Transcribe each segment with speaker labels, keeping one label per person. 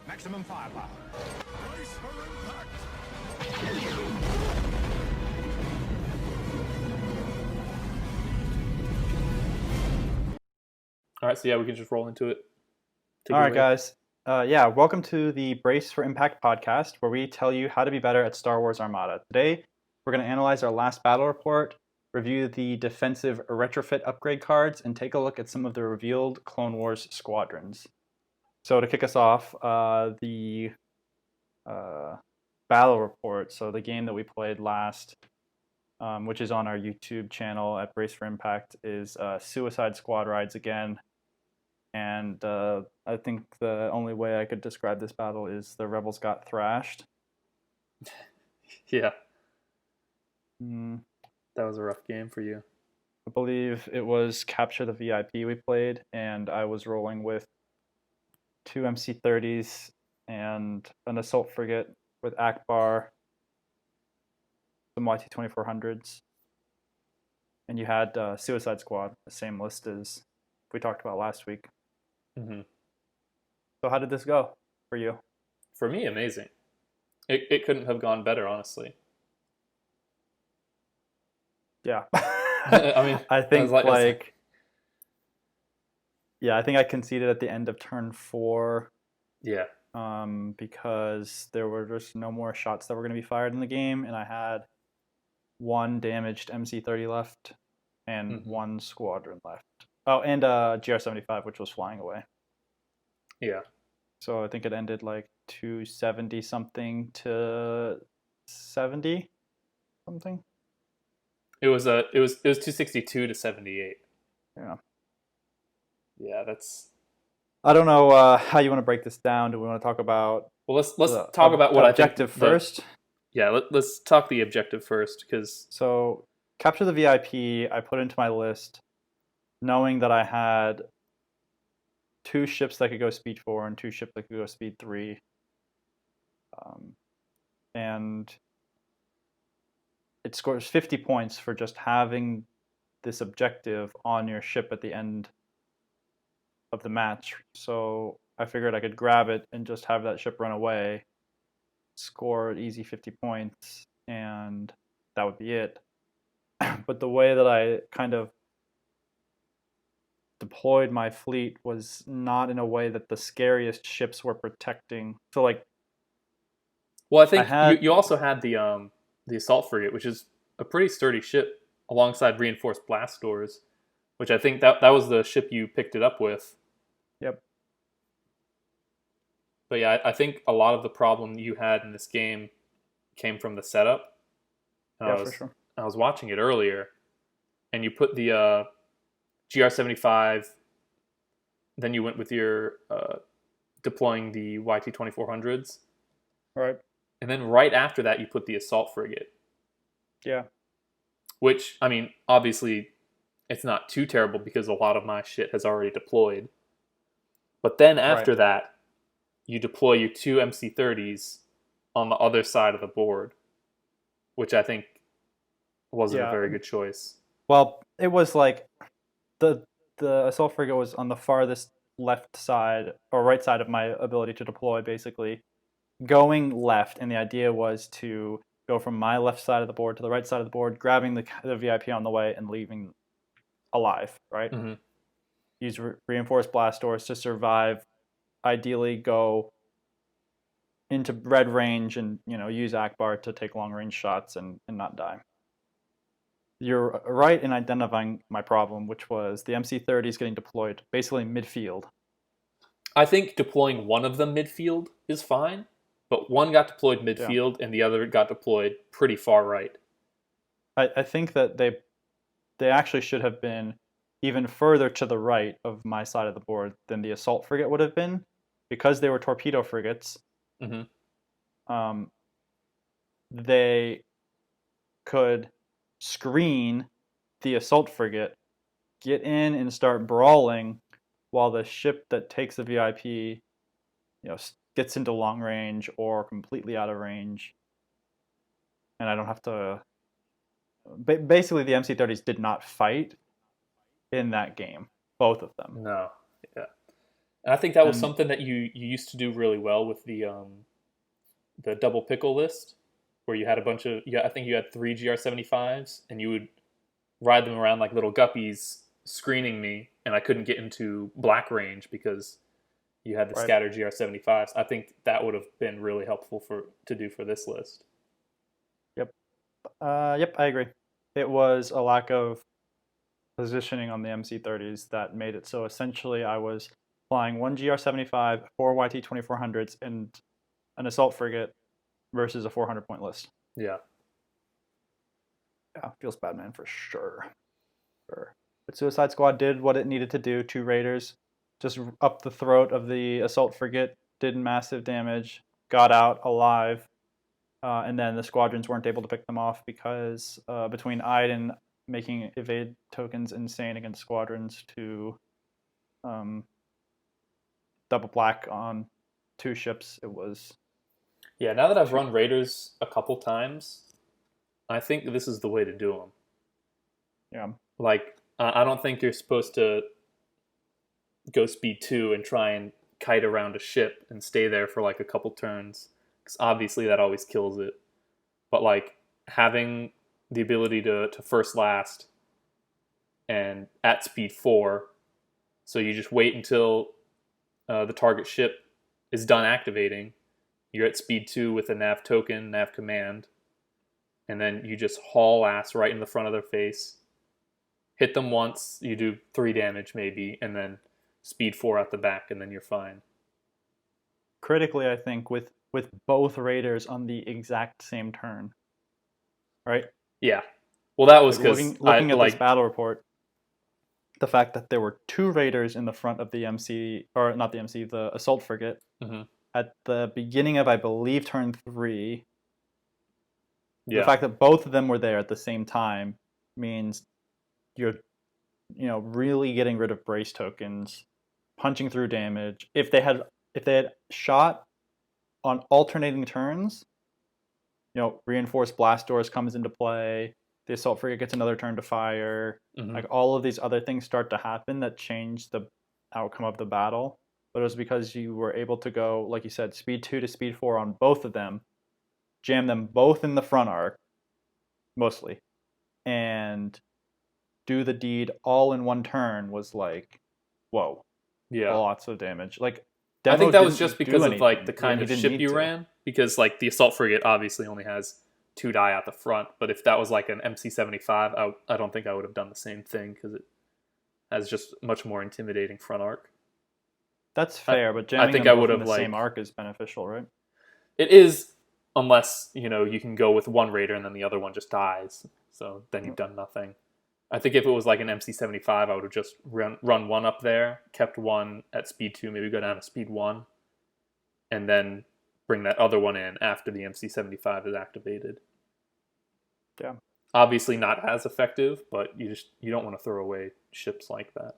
Speaker 1: Maximum firepower.
Speaker 2: Brace for impact.
Speaker 3: All right, so yeah, we can just roll into it.
Speaker 4: All right, guys. Welcome to the Brace for Impact podcast, where we tell you how to be better at Star Wars Armada. Today, we're going to analyze our last battle report, review the Defensive Retrofit upgrade cards, and take a look at some of the revealed Clone Wars squadrons. So to kick us off, the battle report, so the game that we played last, which is on our YouTube channel at Brace for Impact, is Suicide Squad Rides again. And I think the only way I could describe this battle is the Rebels got thrashed.
Speaker 3: Yeah. That was a rough game for you.
Speaker 4: I believe it was Capture the VIP we played, and I was rolling with 2 MC-30s and an assault frigate with Akbar, some YT-2400s. And you had Suicide Squad, the same list as we talked about last week.
Speaker 3: Mm-hmm.
Speaker 4: So how did this go for you?
Speaker 3: For me, amazing. It couldn't have gone better, honestly.
Speaker 4: Yeah.
Speaker 3: I mean,
Speaker 4: I think I think I conceded at the end of turn 4.
Speaker 3: Yeah.
Speaker 4: Because there were just no more shots that were going to be fired in the game, and I had 1 damaged MC-30 left and 1 squadron left. Oh, and GR-75, which was flying away.
Speaker 3: Yeah.
Speaker 4: So I think it ended like 270 something to 70 something.
Speaker 3: It was 262 to 78.
Speaker 4: Yeah.
Speaker 3: Yeah, that's.
Speaker 4: I don't know how you want to break this down. Do we want to talk about?
Speaker 3: Well, let's talk about what
Speaker 4: objective first.
Speaker 3: Yeah, let's talk the objective first, because.
Speaker 4: So, Capture the VIP, I put into my list, knowing that I had 2 ships that could go speed 4 and 2 ships that could go speed 3. And it scores 50 points for just having this objective on your ship at the end of the match. So I figured I could grab it and just have that ship run away, score an easy 50 points, and that would be it. But the way that I kind of deployed my fleet was not in a way that the scariest ships were protecting. So
Speaker 3: well, I think you also had the assault frigate, which is a pretty sturdy ship, alongside reinforced blast doors, which I think that was the ship you picked it up with.
Speaker 4: Yep.
Speaker 3: But yeah, I think a lot of the problem you had in this game came from the setup.
Speaker 4: For sure.
Speaker 3: I was watching it earlier, and you put the GR-75, then you went with your deploying the YT-2400s.
Speaker 4: Right.
Speaker 3: And then right after that, you put the assault frigate.
Speaker 4: Yeah.
Speaker 3: Which, I mean, obviously, it's not too terrible because a lot of my shit has already deployed. But then after that, you deploy your 2 MC-30s on the other side of the board, which I think wasn't a very good choice.
Speaker 4: Well, it was like the assault frigate was on the farthest left side or right side of my ability to deploy, basically going left, and the idea was to go from my left side of the board to the right side of the board, grabbing the VIP on the way and leaving alive, right?
Speaker 3: Mm-hmm.
Speaker 4: Use reinforced blast doors to survive, ideally go into red range and use Akbar to take long range shots and not die. You're right in identifying my problem, which was the MC-30s getting deployed basically midfield.
Speaker 3: I think deploying one of them midfield is fine, but one got deployed midfield and the other got deployed pretty far right.
Speaker 4: I think that they actually should have been even further to the right of my side of the board than the assault frigate would have been, because they were torpedo frigates.
Speaker 3: Mm-hmm.
Speaker 4: They could screen the assault frigate, get in and start brawling, while the ship that takes the VIP, gets into long range or completely out of range, and I don't have to. Basically, the MC-30s did not fight in that game, both of them.
Speaker 3: No, yeah, And I think that was
Speaker 4: And
Speaker 3: something that you used to do really well with the double pickle list, where you had a bunch of, yeah, I think you had 3 GR75s, and you would ride them around like little guppies, screening me, and I couldn't get into black range because you had the
Speaker 4: right.
Speaker 3: scattered GR75s. I think that would have been really helpful to do for this list.
Speaker 4: Yep. Yep, I agree. It was a lack of positioning on the MC30s that made it so essentially I was flying 1 GR75, 4 YT-2400s, and an assault frigate versus a 400-point list.
Speaker 3: Yeah.
Speaker 4: Yeah, feels bad, man, for sure. But Suicide Squad did what it needed to do. 2 raiders just up the throat of the assault frigate, did massive damage, got out alive, and then the squadrons weren't able to pick them off because between Iden making evade tokens insane against squadrons to double black on 2 ships, it was...
Speaker 3: Yeah, now that I've run raiders a couple times, I think this is the way to do them.
Speaker 4: Yeah.
Speaker 3: Like, I don't think you're supposed to go speed 2 and try and kite around a ship and stay there for like a couple turns, because obviously that always kills it. But like having the ability to first last and at speed 4, so you just wait until the target ship is done activating. You're at speed 2 with a nav token, nav command, and then you just haul ass right in the front of their face. Hit them once, you do 3 damage maybe, and then speed 4 out the back, and then you're fine.
Speaker 4: Critically, I think, with both raiders on the exact same turn. Right?
Speaker 3: Yeah. Well, that was because
Speaker 4: looking at this battle report, the fact that there were 2 raiders in the front of the MC, or not the MC, the assault frigate, at the beginning of, I believe, turn 3.
Speaker 3: Yeah.
Speaker 4: The fact that both of them were there at the same time means you're, really getting rid of brace tokens, punching through damage. If they had shot on alternating turns, reinforced blast doors comes into play. The assault frigate gets another turn to fire. Like all of these other things start to happen that change the outcome of the battle. But it was because you were able to go, like you said, speed 2 to speed 4 on both of them, jam them both in the front arc, mostly, and do the deed all in one turn was like, whoa.
Speaker 3: Yeah.
Speaker 4: Lots of damage. Like,
Speaker 3: I think that was just because of like the kind of ship you ran. Because like the assault frigate obviously only has 2 die out the front, but if that was like an MC-75, I don't think I would have done the same thing because it has just much more intimidating front arc.
Speaker 4: That's fair, but jamming them both in the same arc is beneficial, right?
Speaker 3: It is, unless you can go with one raider and then the other one just dies. So then you've done nothing. I think if it was like an MC-75, I would have just run one up there, kept one at speed 2, maybe go down to speed 1, and then bring that other one in after the MC-75 is activated.
Speaker 4: Yeah.
Speaker 3: Obviously not as effective, but you don't want to throw away ships like that.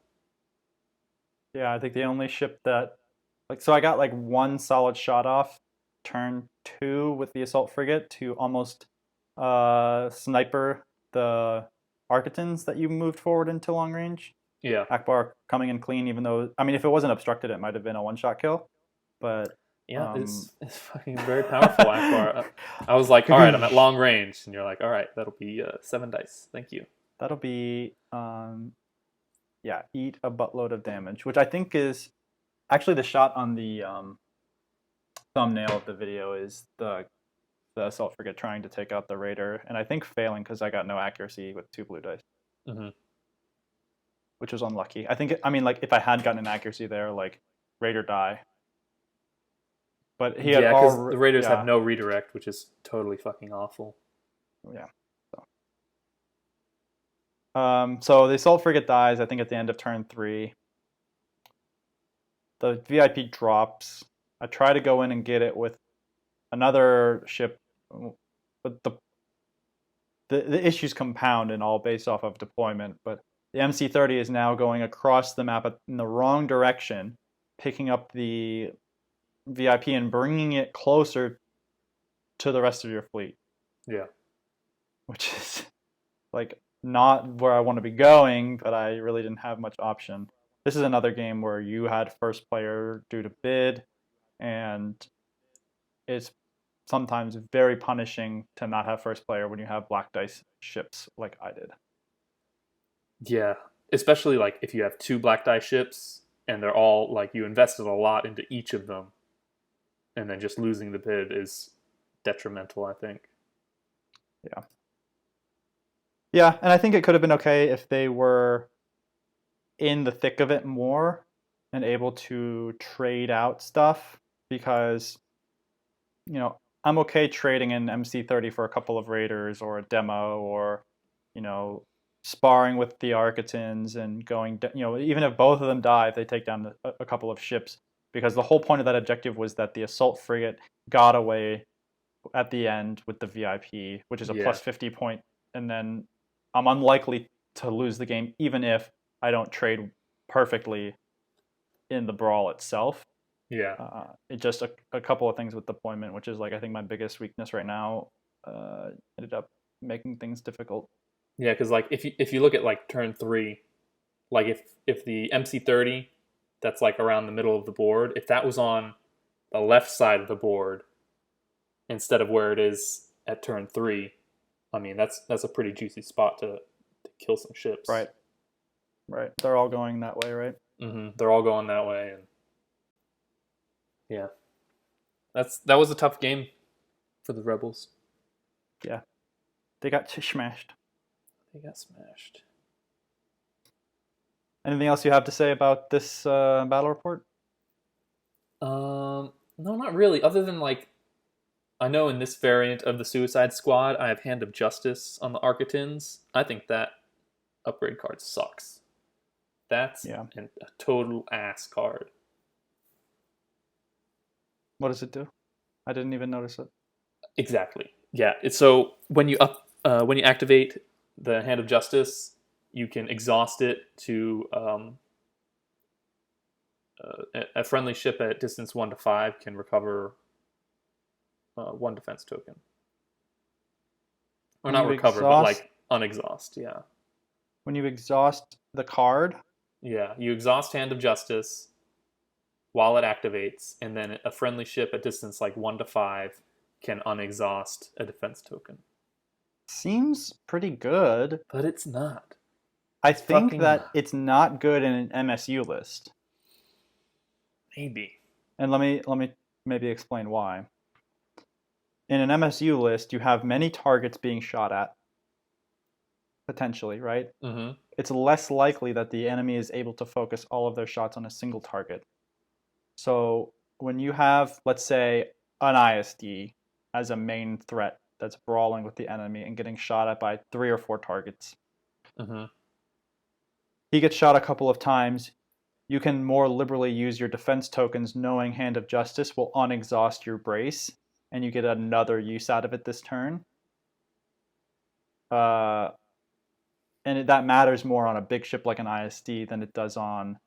Speaker 4: Yeah, I think the only ship that... so I got like 1 solid shot off turn 2 with the assault frigate to almost sniper the Architans that you moved forward into long range.
Speaker 3: Yeah.
Speaker 4: Akbar coming in clean, even though, if it wasn't obstructed, it might have been a 1-shot kill. But
Speaker 3: yeah, it's fucking very powerful, Akbar. I was like, all right, I'm at long range, and you're like, all right, that'll be 7 dice. Thank you.
Speaker 4: That'll be eat a buttload of damage, which I think is actually the shot on the thumbnail of the video is the assault frigate trying to take out the raider, and I think failing because I got no accuracy with 2 blue dice, which was unlucky. I think, if I had gotten an accuracy there, like raider die. But he had
Speaker 3: because the raiders have no redirect, which is totally fucking awful.
Speaker 4: Yeah. So the assault frigate dies, I think, at the end of turn 3. The VIP drops. I try to go in and get it with another ship, but the issues compound and all based off of deployment. But the MC-30 is now going across the map in the wrong direction, picking up the VIP and bringing it closer to the rest of your fleet.
Speaker 3: Yeah.
Speaker 4: Which is like not where I want to be going, but I really didn't have much option. this is another game where you had first player due to bid, and it's sometimes very punishing to not have first player when you have black dice ships like I did.
Speaker 3: Yeah, especially like if you have 2 black die ships and they're all like you invested a lot into each of them, and then just losing the bid is detrimental, I think.
Speaker 4: Yeah. Yeah, and I think it could have been okay if they were in the thick of it more and able to trade out stuff, because I'm okay trading in MC30 for a couple of raiders or a demo, or sparring with the Architans and going even if both of them die, if they take down a couple of ships, because the whole point of that objective was that the assault frigate got away at the end with the VIP, which is a plus 50 point, and then I'm unlikely to lose the game even if I don't trade perfectly in the brawl itself.
Speaker 3: Yeah.
Speaker 4: It just a couple of things with deployment, which is like I think my biggest weakness right now, ended up making things difficult.
Speaker 3: Yeah, because like if you look at like turn 3, like if the MC30 that's like around the middle of the board, if that was on the left side of the board instead of where it is at turn 3, I mean that's a pretty juicy spot to kill some ships.
Speaker 4: Right. They're all going that way, right?
Speaker 3: Mm-hmm. They're all going that way, and yeah, that was a tough game for the Rebels.
Speaker 4: Yeah, they got smashed.
Speaker 3: They got smashed.
Speaker 4: Anything else you have to say about this battle report?
Speaker 3: No, not really. Other than like, I know in this variant of the Suicide Squad, I have Hand of Justice on the Architans. I think that upgrade card sucks. That's a total ass card.
Speaker 4: What does it do? I didn't even notice it.
Speaker 3: Exactly. Yeah. So when you activate the Hand of Justice, you can exhaust it to a friendly ship at distance 1 to 5 can recover 1 defense token. Or not recover, but like unexhaust. Yeah.
Speaker 4: When you exhaust the card.
Speaker 3: Yeah, you exhaust Hand of Justice while it activates, and then a friendly ship at distance like 1 to 5 can unexhaust a defense token.
Speaker 4: Seems pretty good.
Speaker 3: But it's not.
Speaker 4: I think that it's not good in an MSU list.
Speaker 3: Maybe.
Speaker 4: And let me maybe explain why. In an MSU list, you have many targets being shot at, potentially, right?
Speaker 3: Mm-hmm.
Speaker 4: It's less likely that the enemy is able to focus all of their shots on a single target. So when you have, let's say, an ISD as a main threat that's brawling with the enemy and getting shot at by 3 or 4 targets, he gets shot a couple of times, you can more liberally use your defense tokens, knowing Hand of Justice will unexhaust your brace, and you get another use out of it this turn. And that matters more on a big ship like an ISD than it does on,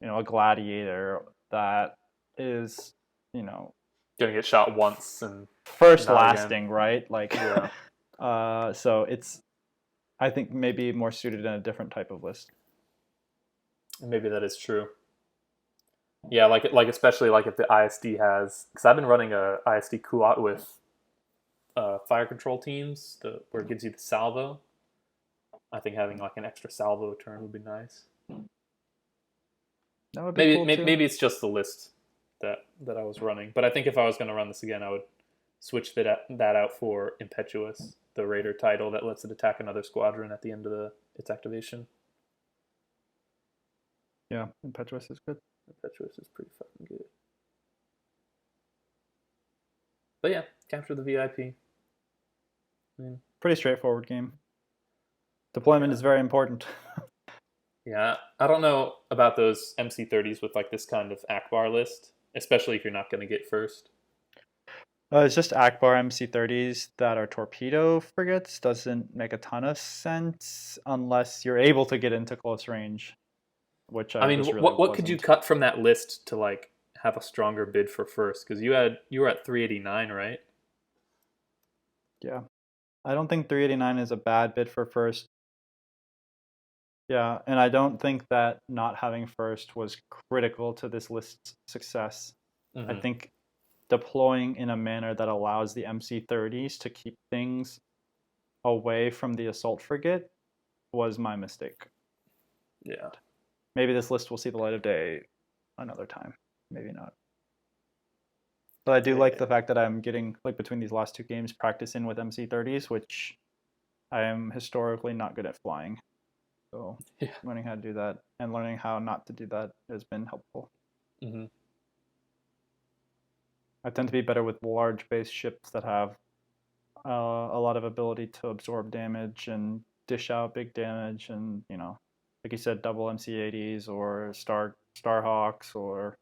Speaker 4: a Gladiator that is, gonna
Speaker 3: get shot once and
Speaker 4: first lasting, again. Right? Like,
Speaker 3: yeah.
Speaker 4: So it's, I think, maybe more suited in a different type of list.
Speaker 3: Maybe that is true. Yeah, like especially like if the ISD has, because I've been running a ISD Kuat with fire control teams, where it gives you the salvo. I think having like an extra salvo turn would be nice.
Speaker 4: That would be cool too.
Speaker 3: Maybe it's just the list that I was running, but I think if I was going to run this again, I would switch that out for Impetuous, the Raider title that lets it attack another squadron at the end of its activation.
Speaker 4: Yeah, Impetuous is good.
Speaker 3: Impetuous is pretty fucking good. But yeah, capture the VIP.
Speaker 4: Pretty straightforward game. Deployment is very important.
Speaker 3: Yeah, I don't know about those MC30s with like this kind of Akbar list, especially if you're not going to get first.
Speaker 4: It's just Akbar MC30s that are torpedo frigates. Doesn't make a ton of sense unless you're able to get into close range. Which I mean,
Speaker 3: what could you cut from that list to like have a stronger bid for first? Because you were at 389, right?
Speaker 4: Yeah, I don't think 389 is a bad bid for first. Yeah, and I don't think that not having first was critical to this list's success. I
Speaker 3: Hmm.
Speaker 4: think deploying in a manner that allows the MC-30s to keep things away from the assault frigate was my mistake.
Speaker 3: Yeah.
Speaker 4: Maybe this list will see the light of day another time. Maybe not. But I do like
Speaker 3: Yeah.
Speaker 4: the fact that I'm getting, like, between these last two games, practicing with MC-30s, which I am historically not good at flying. So
Speaker 3: Yeah.
Speaker 4: learning how to do that and learning how not to do that has been helpful.
Speaker 3: Hmm.
Speaker 4: I tend to be better with large base ships that have a lot of ability to absorb damage and dish out big damage, and like you said, double MC-80s or Starhawks or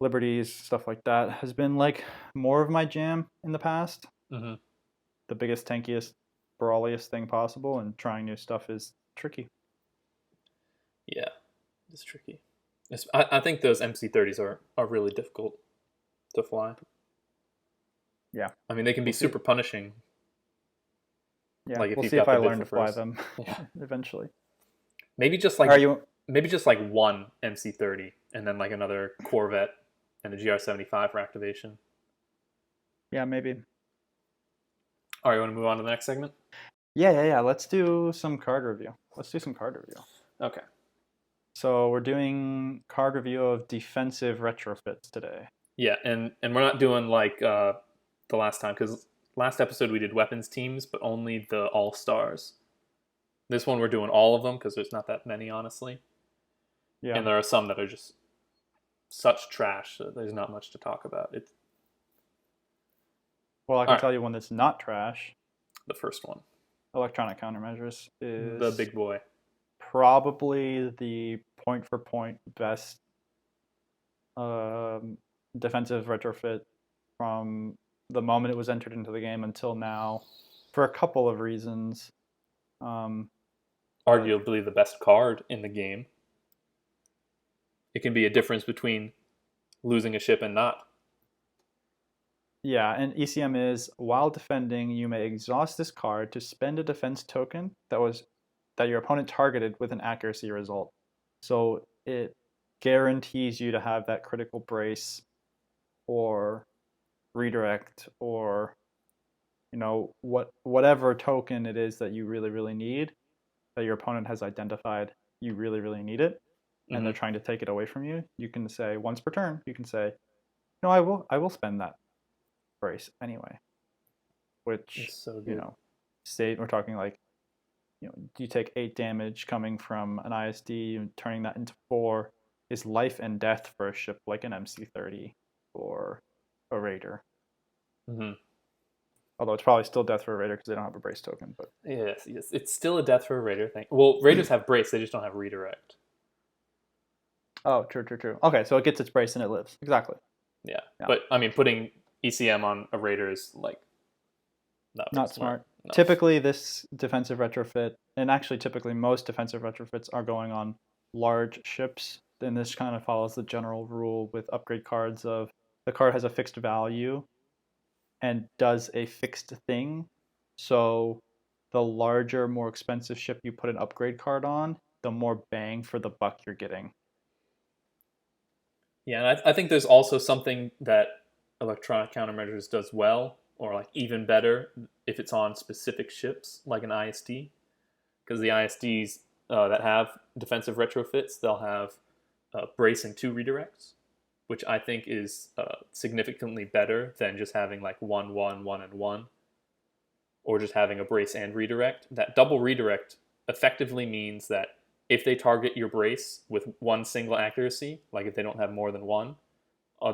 Speaker 4: Liberties, stuff like that has been like more of my jam in the past.
Speaker 3: Hmm.
Speaker 4: The biggest, tankiest, brawliest thing possible, and trying new stuff is tricky.
Speaker 3: Yeah. It's tricky. I think those MC-30s are really difficult to fly.
Speaker 4: Yeah,
Speaker 3: I mean, they can be
Speaker 4: we'll see.
Speaker 3: super punishing.
Speaker 4: Yeah,
Speaker 3: Like if
Speaker 4: we'll
Speaker 3: you've
Speaker 4: see if
Speaker 3: got the
Speaker 4: I
Speaker 3: bid
Speaker 4: learn
Speaker 3: for
Speaker 4: to fly
Speaker 3: first.
Speaker 4: them
Speaker 3: Yeah.
Speaker 4: eventually.
Speaker 3: Maybe just
Speaker 4: Are you?
Speaker 3: like one MC-30 and then like another Corvette and a GR-75 for activation.
Speaker 4: Yeah, maybe.
Speaker 3: All right, you want to move on to the next segment?
Speaker 4: Yeah. Let's do some card review.
Speaker 3: Okay.
Speaker 4: So we're doing card review of defensive retrofits today.
Speaker 3: Yeah, and we're not doing like the last time because last episode we did weapons teams, but only the all stars. This one we're doing all of them because there's not that many, honestly,
Speaker 4: Yeah.
Speaker 3: and there are some that are just such trash that there's not much to talk about. It's
Speaker 4: Well, I
Speaker 3: all
Speaker 4: can
Speaker 3: right.
Speaker 4: tell you one that's not trash.
Speaker 3: The first one,
Speaker 4: Electronic countermeasures
Speaker 3: the
Speaker 4: is
Speaker 3: big boy.
Speaker 4: probably the point for point best um, defensive retrofit from the moment it was entered into the game until now, for a couple of reasons. Um, but
Speaker 3: Arguably the best card in the game. It can be a difference between losing a ship and not.
Speaker 4: yeah, and ECM is while defending, you may exhaust this card to spend a defense token that your opponent targeted with an accuracy result. So it guarantees you to have that critical brace or redirect or whatever token it is that you really, really need, that your opponent has identified you really, really need it, and they're
Speaker 3: Mm-hmm.
Speaker 4: trying to take it away from you. You can say once per turn, you can say, no, I will spend that brace anyway. Which,
Speaker 3: It's so good.
Speaker 4: say we're talking like, you take 8 damage coming from an ISD, and turning that into 4 is life and death for a ship like an MC-30 or a Raider.
Speaker 3: Mm-hmm.
Speaker 4: Although it's probably still death for a Raider because they don't have a brace token. But
Speaker 3: Yes, it's still a death for a Raider thing. Well, Raiders have brace, they just don't have redirect.
Speaker 4: oh, true. Okay, so it gets its brace and it lives. Exactly.
Speaker 3: Yeah.
Speaker 4: Yeah.
Speaker 3: But I mean, putting ECM on a Raider is like not very
Speaker 4: Not smart.
Speaker 3: No.
Speaker 4: Typically, this defensive retrofit, and actually typically most defensive retrofits are going on large ships. And this kind of follows the general rule with upgrade cards of the card has a fixed value and does a fixed thing. So the larger, more expensive ship you put an upgrade card on, the more bang for the buck you're getting.
Speaker 3: Yeah, and I think there's also something that electronic countermeasures does well, or like even better if it's on specific ships, like an ISD. Because the ISDs that have defensive retrofits, they'll have brace and 2 redirects, which I think is significantly better than just having like 1, 1, 1, and 1, or just having a brace and redirect. That double redirect effectively means that if they target your brace with one single accuracy, like if they don't have more than one,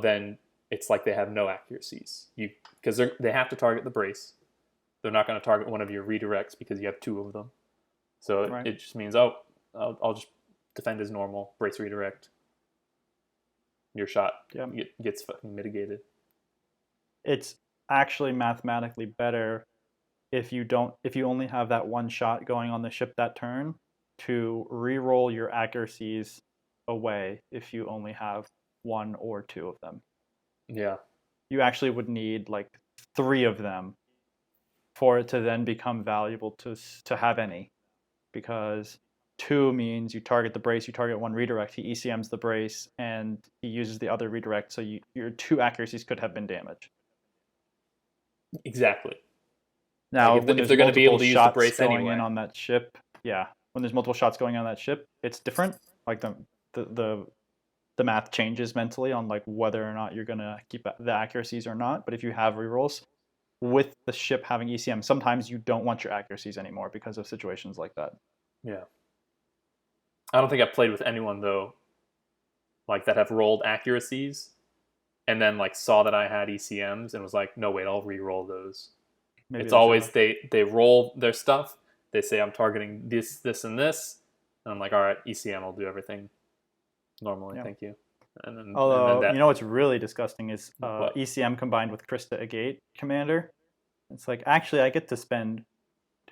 Speaker 3: then it's like they have no accuracies. Because they have to target the brace. They're not going to target one of your redirects because you have 2 of them. So
Speaker 4: Right.
Speaker 3: it just means, I'll just defend as normal, brace redirect. Your shot gets fucking mitigated.
Speaker 4: It's actually mathematically better if you only have that one shot going on the ship that turn, to re-roll your accuracies away if you only have 1 or 2 of them.
Speaker 3: Yeah.
Speaker 4: You actually would need like 3 of them for it to then become valuable to have any. because 2 means you target the brace, you target one redirect, he ECMs the brace, and he uses the other redirect, so your 2 accuracies could have been damaged.
Speaker 3: Exactly.
Speaker 4: Now,
Speaker 3: Like
Speaker 4: when
Speaker 3: if
Speaker 4: there's
Speaker 3: they're going to be able to use the
Speaker 4: shots
Speaker 3: brace
Speaker 4: going
Speaker 3: anyway.
Speaker 4: in on that ship, yeah, when there's multiple shots going on that ship, it's different. Like the math changes mentally on like whether or not you're gonna keep the accuracies or not. But if you have rerolls with the ship having ECM, sometimes you don't want your accuracies anymore because of situations like that.
Speaker 3: Yeah. I don't think I've played with anyone though, like that have rolled accuracies, and then like saw that I had ECMs and was like, no wait, I'll re-roll those.
Speaker 4: Maybe
Speaker 3: It's
Speaker 4: they
Speaker 3: always
Speaker 4: should've.
Speaker 3: they roll their stuff. They say I'm targeting this, and this, and I'm like, all right, ECM, I'll do everything normally,
Speaker 4: Yeah.
Speaker 3: thank you. And then
Speaker 4: Although,
Speaker 3: that
Speaker 4: you know what's really disgusting is
Speaker 3: what?
Speaker 4: ECM combined with Krista Agate Commander. It's like, actually, I get to spend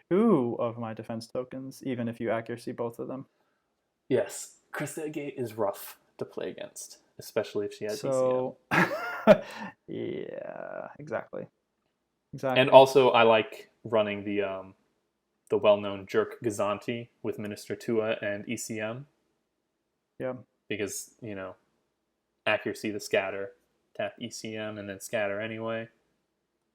Speaker 4: 2 of my defense tokens, even if you accuracy both of them.
Speaker 3: Yes, Krista Gate is rough to play against, especially if she has ECM.
Speaker 4: So, yeah, exactly.
Speaker 3: And also, I like running the well-known Jerk Gazanti with Minister Tua and ECM.
Speaker 4: Yeah.
Speaker 3: Because, accuracy to scatter, tap ECM, and then scatter anyway.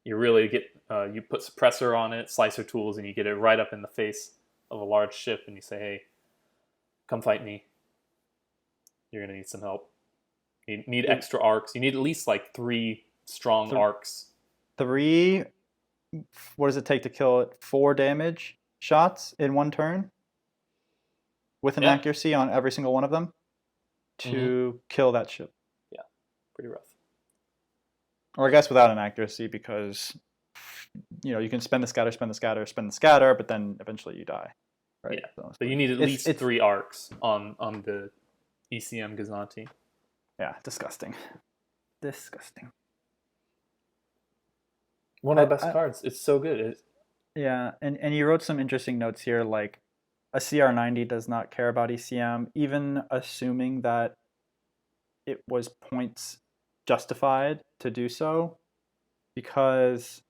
Speaker 3: You really get, you put suppressor on it, slicer tools, and you get it right up in the face of a large ship, and you say, hey, come fight me. You're going to need some help. You need extra arcs. You need at least like 3 strong arcs.
Speaker 4: 3, what does it take to kill it? 4 damage shots in 1 turn with an accuracy on every single one of them to kill that ship.
Speaker 3: Yeah, pretty rough.
Speaker 4: Or I guess without an accuracy, because you can spend the scatter, but then eventually you die. Right?
Speaker 3: Yeah, so you need at least 3 arcs on the ECM Gazanti.
Speaker 4: Yeah, disgusting.
Speaker 3: One of the best cards. It's so good.
Speaker 4: Yeah, and you wrote some interesting notes here, like a CR90 does not care about ECM, even assuming that it was points justified to do so, because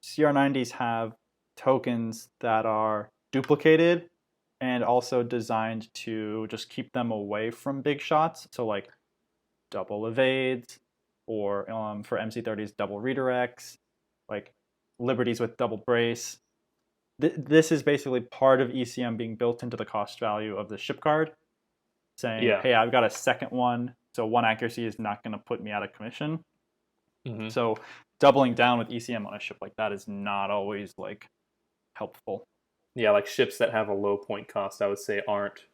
Speaker 4: CR90s have tokens that are duplicated and also designed to just keep them away from big shots. So like double evades, or for MC30s, double redirects, like liberties with double brace. This is basically part of ECM being built into the cost value of the ship card, saying, hey, I've got a second one, so 1 accuracy is not going to put me out of commission.
Speaker 3: Mm-hmm.
Speaker 4: So doubling down with ECM on a ship like that is not always like helpful.
Speaker 3: Yeah, like ships that have a low point cost, I would say aren't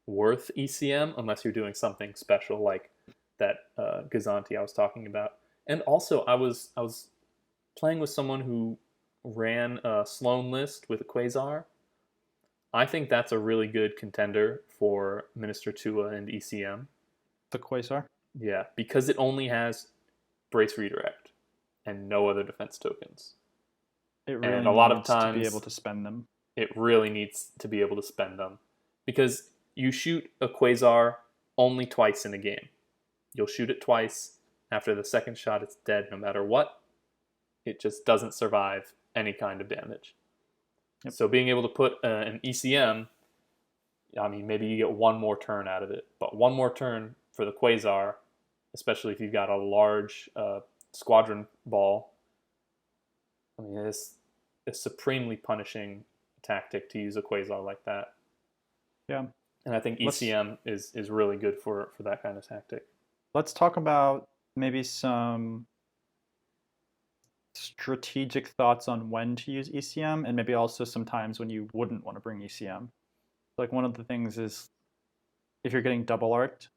Speaker 3: worth ECM unless you're doing something special like that Gazanti I was talking about. And also, I was playing with someone who ran a Sloan list with a Quasar. I think that's a really good contender for Minister Tua and ECM.
Speaker 4: The Quasar?
Speaker 3: Yeah, because it only has Brace Redirect and no other defense tokens.
Speaker 4: It really
Speaker 3: and a lot of
Speaker 4: needs
Speaker 3: times
Speaker 4: to be able to spend them.
Speaker 3: It really needs to be able to spend them. Because you shoot a Quasar only twice in a game. You'll shoot it twice. After the second shot, it's dead no matter what. It just doesn't survive any kind of damage. Yep. So being able to put an ECM, I mean, maybe you get 1 more turn out of it. But 1 more turn for the Quasar, especially if you've got a large squadron ball, I mean, it's a supremely punishing tactic to use a Quasar like that.
Speaker 4: Yeah.
Speaker 3: And I think ECM is really good for that kind of tactic.
Speaker 4: Let's talk about maybe some strategic thoughts on when to use ECM, and maybe also some times when you wouldn't want to bring ECM. Like, one of the things is, if you're getting double arced,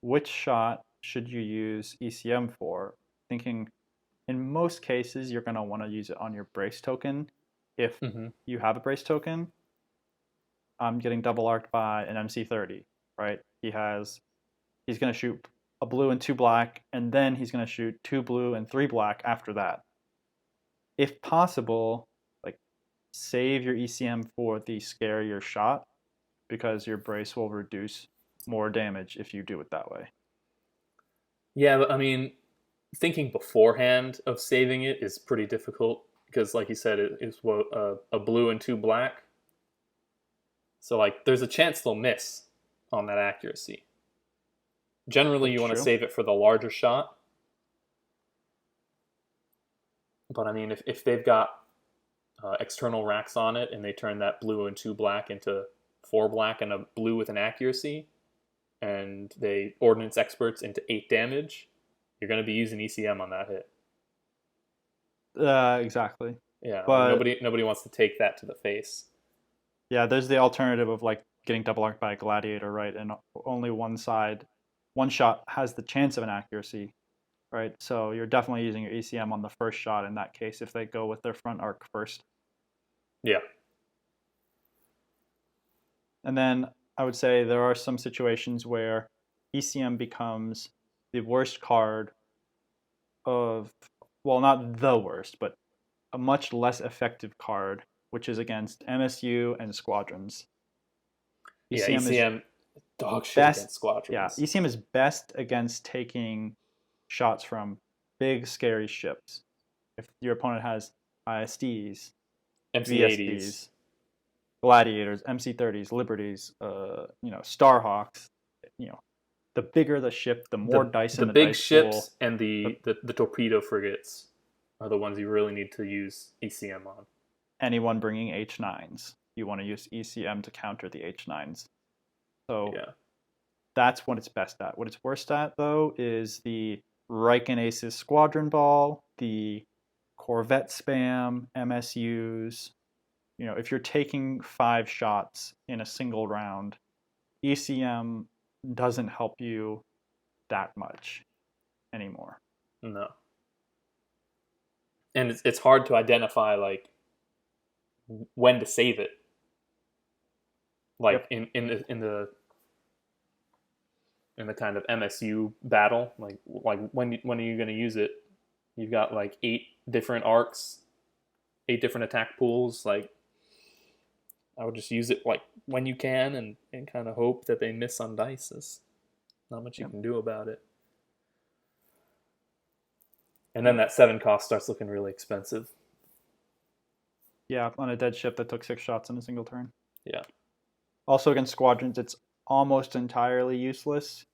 Speaker 4: which shot should you use ECM for? Thinking in most cases you're going to want to use it on your brace token if you have a brace token. I'm getting double arced by an MC30, right? He's going to shoot a blue and 2 black, and then he's going to shoot 2 blue and 3 black after that. If possible, like, save your ECM for the scarier shot, because your brace will reduce more damage if you do it that way.
Speaker 3: Yeah, but I mean, thinking beforehand of saving it is pretty difficult because, like you said, it's a blue and 2 black. So like there's a chance they'll miss on that accuracy. Generally, you
Speaker 4: That's
Speaker 3: want to
Speaker 4: true.
Speaker 3: save it for the larger shot. But I mean, if they've got external racks on it and they turn that blue and 2 black into 4 black and a blue with an accuracy, and they ordnance experts into 8 damage, you're going to be using ECM on that hit.
Speaker 4: Exactly.
Speaker 3: Yeah,
Speaker 4: But
Speaker 3: like nobody wants to take that to the face.
Speaker 4: yeah, there's the alternative of like getting double arced by a gladiator, right? And only one shot has the chance of an accuracy, right? So you're definitely using your ECM on the first shot in that case if they go with their front arc first.
Speaker 3: Yeah.
Speaker 4: And then I would say there are some situations where ECM becomes the worst card of, well, not the worst, but a much less effective card, which is against MSU and Squadrons.
Speaker 3: Yeah,
Speaker 4: ECM is
Speaker 3: ECM dog shit
Speaker 4: best.
Speaker 3: against Squadrons.
Speaker 4: Yeah, ECM is best against taking shots from big, scary ships. If your opponent has ISDs,
Speaker 3: MC80s.
Speaker 4: VSDs, Gladiators, MC30s, Liberties, Starhawks, the bigger the ship, the more dice in the
Speaker 3: big
Speaker 4: dice
Speaker 3: ships
Speaker 4: pool.
Speaker 3: and the torpedo frigates are the ones you really need to use ECM on.
Speaker 4: Anyone bringing H9s, you want to use ECM to counter the H9s. So
Speaker 3: yeah,
Speaker 4: that's what it's best at. What it's worst at, though, is the Riken Aces Squadron Ball, the Corvette Spam, MSUs. If you're taking 5 shots in a single round, ECM doesn't help you that much anymore.
Speaker 3: No. And it's hard to identify like when to save it. Like
Speaker 4: Yep.
Speaker 3: in the kind of MSU battle, like when are you going to use it? You've got like 8 different arcs, 8 different attack pools. Like I would just use it like when you can and kind of hope that they miss on dice. There's not much you can do about it. And then that 7 cost starts looking really expensive.
Speaker 4: Yeah, on a dead ship that took 6 shots in a single turn.
Speaker 3: Yeah.
Speaker 4: Also against Squadrons, it's almost entirely useless.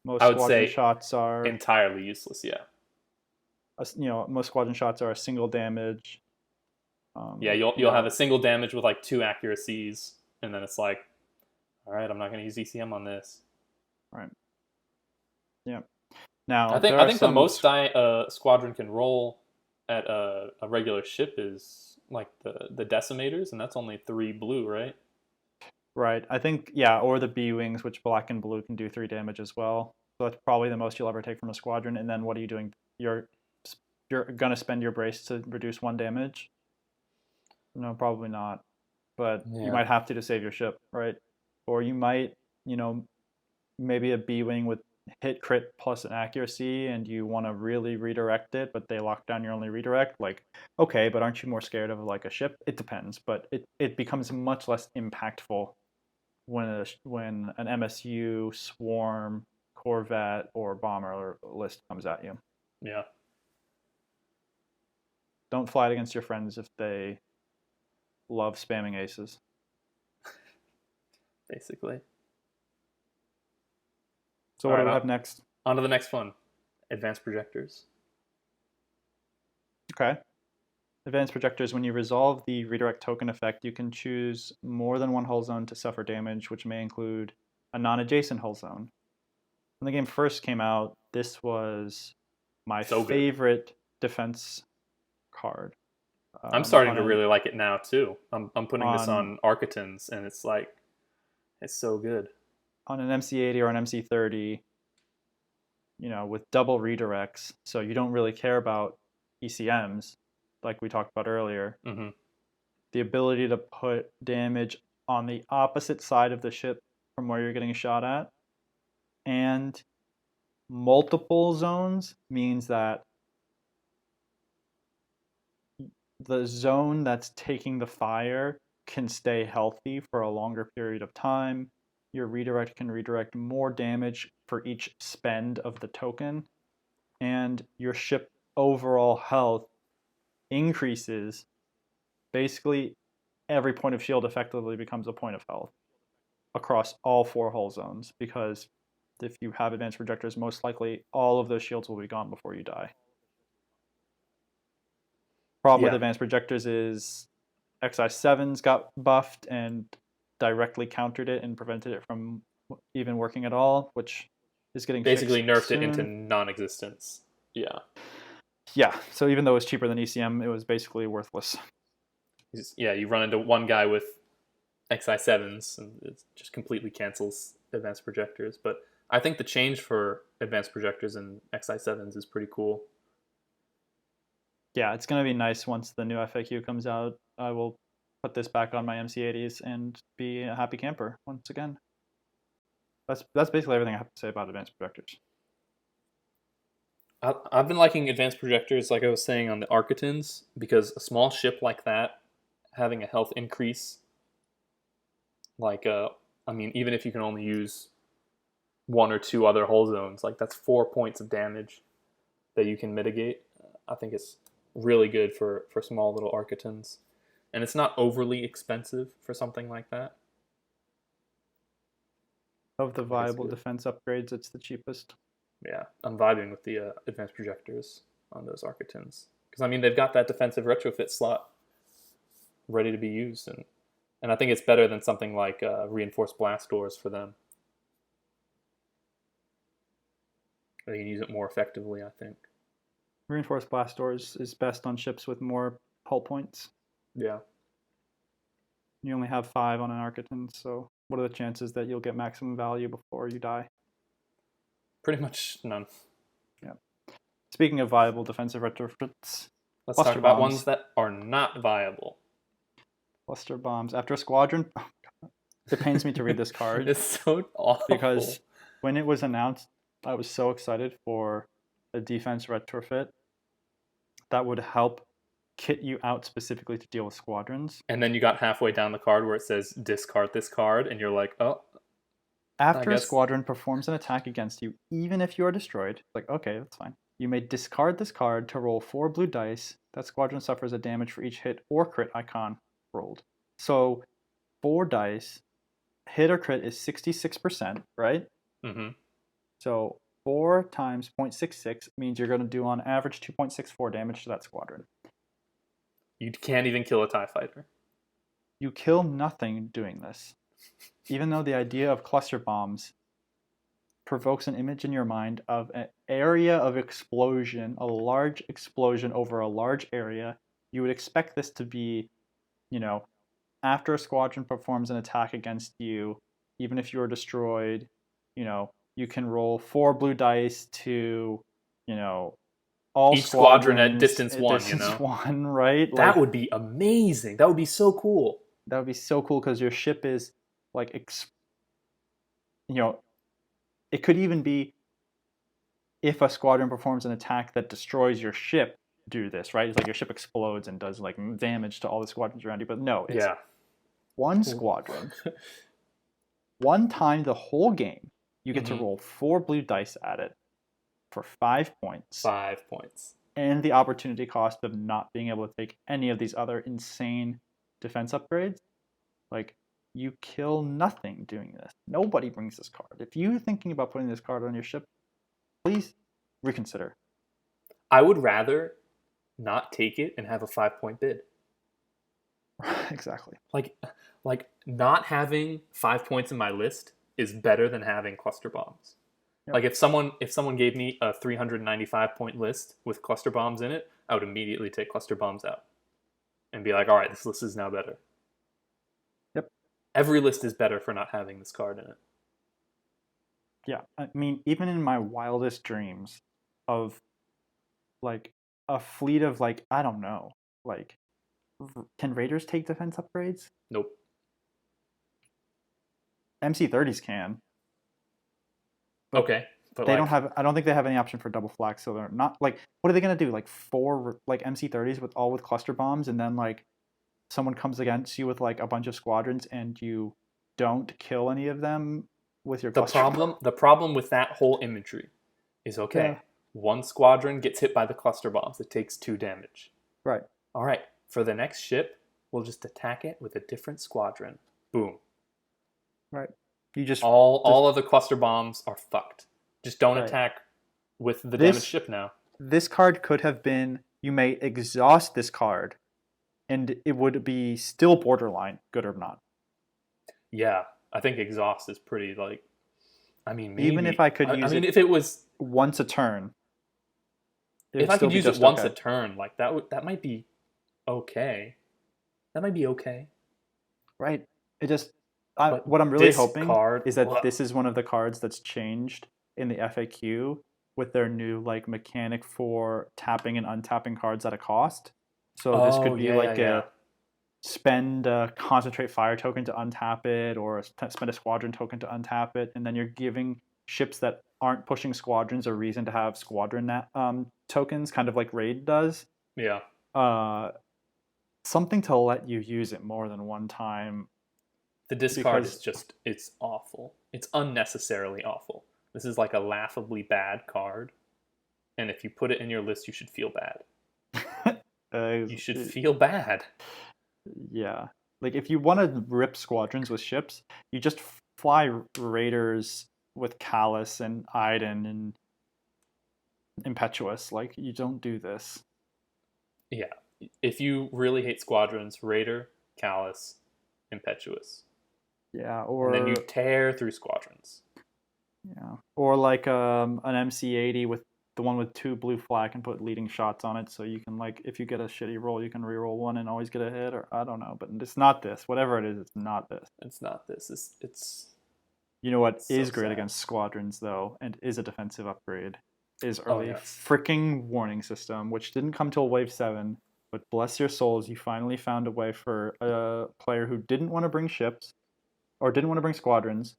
Speaker 4: Most
Speaker 3: I would
Speaker 4: Squadron
Speaker 3: say
Speaker 4: shots are
Speaker 3: entirely useless. Yeah.
Speaker 4: Most Squadron shots are a single damage.
Speaker 3: Yeah, you'll have a single damage with like 2 accuracies, and then it's like, all right, I'm not going to use ECM on this.
Speaker 4: Right. Yeah. Now
Speaker 3: I think the most Squadron can roll at a regular ship is like the decimators, and that's only 3 blue, right?
Speaker 4: Right. I think or the B wings, which black and blue can do 3 damage as well. So that's probably the most you'll ever take from a squadron. And then what are you doing? You're gonna spend your brace to reduce 1 damage. No, probably not. But you might have to save your ship, right? Or you might, maybe a B wing with hit crit plus an accuracy, and you want to really redirect it, but they lock down your only redirect. Like, okay, but aren't you more scared of like a ship? It depends, but it becomes much less impactful when an MSU, Swarm, Corvette, or Bomber list comes at you.
Speaker 3: Yeah.
Speaker 4: Don't fly it against your friends if they love spamming aces.
Speaker 3: Basically.
Speaker 4: So what do we have next?
Speaker 3: On to the next one. Advanced projectors.
Speaker 4: Okay. Advanced projectors, when you resolve the redirect token effect, you can choose more than 1 hull zone to suffer damage, which may include a non-adjacent hull zone. When the game first came out, this was my favorite defense card.
Speaker 3: I'm starting to really like it now too. I'm putting this on Architons, and it's like, it's so good.
Speaker 4: On an MC80 or an MC30, with double redirects, so you don't really care about ECMs, like we talked about earlier.
Speaker 3: Mm-hmm.
Speaker 4: The ability to put damage on the opposite side of the ship from where you're getting shot at, and multiple zones means that the zone that's taking the fire can stay healthy for a longer period of time. Your redirect can redirect more damage for each spend of the token, and your ship overall health increases. Basically, every point of shield effectively becomes a point of health. across all 4 hull zones, because if you have advanced projectors, most likely all of those shields will be gone before you die. Problem with
Speaker 3: Yeah.
Speaker 4: advanced projectors is XI7s got buffed and directly countered it and prevented it from even working at all, which is getting
Speaker 3: Basically
Speaker 4: fixed
Speaker 3: nerfed it into
Speaker 4: soon.
Speaker 3: non-existence. Yeah.
Speaker 4: Yeah, so even though it's cheaper than ECM, it was basically worthless.
Speaker 3: Yeah, you run into one guy with XI7s, and it just completely cancels advanced projectors. But I think the change for advanced projectors and XI7s is pretty cool.
Speaker 4: Yeah, it's going to be nice once the new FAQ comes out. I will put this back on my MC80s and be a happy camper once again. That's basically everything I have to say about advanced projectors.
Speaker 3: I've been liking advanced projectors, like I was saying, on the Architons, because a small ship like that, having a health increase, like, I mean, even if you can only use 1 or 2 other hull zones, like that's 4 points of damage that you can mitigate. I think it's really good for small little Architons. And it's not overly expensive for something like that.
Speaker 4: Of the viable defense upgrades, it's the cheapest.
Speaker 3: Yeah, I'm vibing with the advanced projectors on those Architons. Because, I mean, they've got that defensive retrofit slot ready to be used. And I think it's better than something like reinforced blast doors for them. They can use it more effectively, I think.
Speaker 4: Reinforced blast doors is best on ships with more hull points.
Speaker 3: Yeah.
Speaker 4: You only have 5 on an Architon, so what are the chances that you'll get maximum value before you die?
Speaker 3: Pretty much none.
Speaker 4: Yeah. Speaking of viable defensive retrofits,
Speaker 3: let's talk about ones that are not viable.
Speaker 4: Cluster bombs. After a squadron, it pains me to read this card.
Speaker 3: It's so awful.
Speaker 4: Because when it was announced, I was so excited for a defense retrofit that would help kit you out specifically to deal with squadrons.
Speaker 3: And then you got halfway down the card where it says discard this card, and you're like, oh.
Speaker 4: After a squadron performs an attack against you, even if you are destroyed, like, okay, that's fine. You may discard this card to roll 4 blue dice. That squadron suffers a damage for each hit or crit icon rolled. So 4 dice, hit or crit is 66%, right?
Speaker 3: Mm-hmm.
Speaker 4: So 4 times 0.66 means you're going to do on average 2.64 damage to that squadron.
Speaker 3: You can't even kill a TIE fighter.
Speaker 4: You kill nothing doing this. Even though the idea of cluster bombs provokes an image in your mind of an area of explosion, a large explosion over a large area, you would expect this to be, after a squadron performs an attack against you, even if you are destroyed, you can roll 4 blue dice to, all
Speaker 3: each squadron at distance 1,
Speaker 4: distance 1, right?
Speaker 3: That would be amazing. That would be so cool.
Speaker 4: That would be so cool because your ship is it could even be if a squadron performs an attack that destroys your ship, do this, right? It's like your ship explodes and does damage to all the squadrons around you. But no, it's one squadron. One time the whole game, you get to roll 4 blue dice at it for 5 points.
Speaker 3: 5 points.
Speaker 4: And the opportunity cost of not being able to take any of these other insane defense upgrades. You kill nothing doing this. Nobody brings this card. If you're thinking about putting this card on your ship, please reconsider.
Speaker 3: I would rather not take it and have a 5-point bid.
Speaker 4: Exactly.
Speaker 3: Like not having 5 points in my list is better than having cluster bombs. Yep. Like if someone gave me a 395-point list with cluster bombs in it, I would immediately take cluster bombs out and be like, all right, this list is now better.
Speaker 4: Yep.
Speaker 3: Every list is better for not having this card in it.
Speaker 4: Yeah, I mean, even in my wildest dreams of a fleet of I don't know, can Raiders take defense upgrades?
Speaker 3: Nope.
Speaker 4: MC30s can.
Speaker 3: Okay.
Speaker 4: But they don't have. I don't think they have any option for double flak, so they're not what are they gonna do? 4 MC30s with cluster bombs, and then someone comes against you with a bunch of squadrons, and you don't kill any of them with your cluster bomb.
Speaker 3: The problem with that whole imagery is one squadron gets hit by the cluster bombs. It takes 2 damage.
Speaker 4: Right.
Speaker 3: All right. For the next ship, we'll just attack it with a different squadron. Boom.
Speaker 4: Right. You just
Speaker 3: all other cluster bombs are fucked. Just don't
Speaker 4: Right.
Speaker 3: attack with the
Speaker 4: This-
Speaker 3: damaged ship now.
Speaker 4: this card could have been, you may exhaust this card, and it would be still borderline, good or not.
Speaker 3: Yeah, I think exhaust is pretty like. I mean, maybe.
Speaker 4: Even if I could
Speaker 3: I
Speaker 4: use
Speaker 3: mean,
Speaker 4: it
Speaker 3: if it was,
Speaker 4: once a turn.
Speaker 3: if I could use it once a turn, like that might be okay. That might be okay.
Speaker 4: Right. It just,
Speaker 3: But
Speaker 4: what I'm really
Speaker 3: this
Speaker 4: hoping
Speaker 3: card-
Speaker 4: is that
Speaker 3: Ugh.
Speaker 4: this is one of the cards that's changed in the FAQ with their new like mechanic for tapping and untapping cards at a cost. So this could
Speaker 3: Oh,
Speaker 4: be
Speaker 3: yeah,
Speaker 4: like
Speaker 3: yeah.
Speaker 4: a spend a concentrate fire token to untap it, or spend a squadron token to untap it, and then you're giving ships that aren't pushing squadrons a reason to have squadron tokens, kind of like Raid does.
Speaker 3: Yeah.
Speaker 4: Something to let you use it more than one time.
Speaker 3: The discard
Speaker 4: Because-
Speaker 3: is just, it's awful. It's unnecessarily awful. This is like a laughably bad card. And if you put it in your list, you should feel bad. You should feel bad.
Speaker 4: Yeah. Like if you want to rip squadrons with ships, you just fly raiders with Callus and Iden and Impetuous. Like you don't do this.
Speaker 3: Yeah. If you really hate squadrons, Raider, Callus, Impetuous.
Speaker 4: Yeah, or
Speaker 3: And then you tear through squadrons.
Speaker 4: yeah, or like an MC80 with the one with 2 blue flag and put leading shots on it, so you can like if you get a shitty roll, you can reroll one and always get a hit. Or I don't know, but it's not this. Whatever it is, it's not this.
Speaker 3: It's not this. It's
Speaker 4: You know what
Speaker 3: So
Speaker 4: is great
Speaker 3: sad.
Speaker 4: against squadrons though, and is a defensive upgrade, is early
Speaker 3: yes.
Speaker 4: freaking warning system, which didn't come till wave 7. But bless your souls, you finally found a way for a player who didn't want to bring ships, or didn't want to bring squadrons,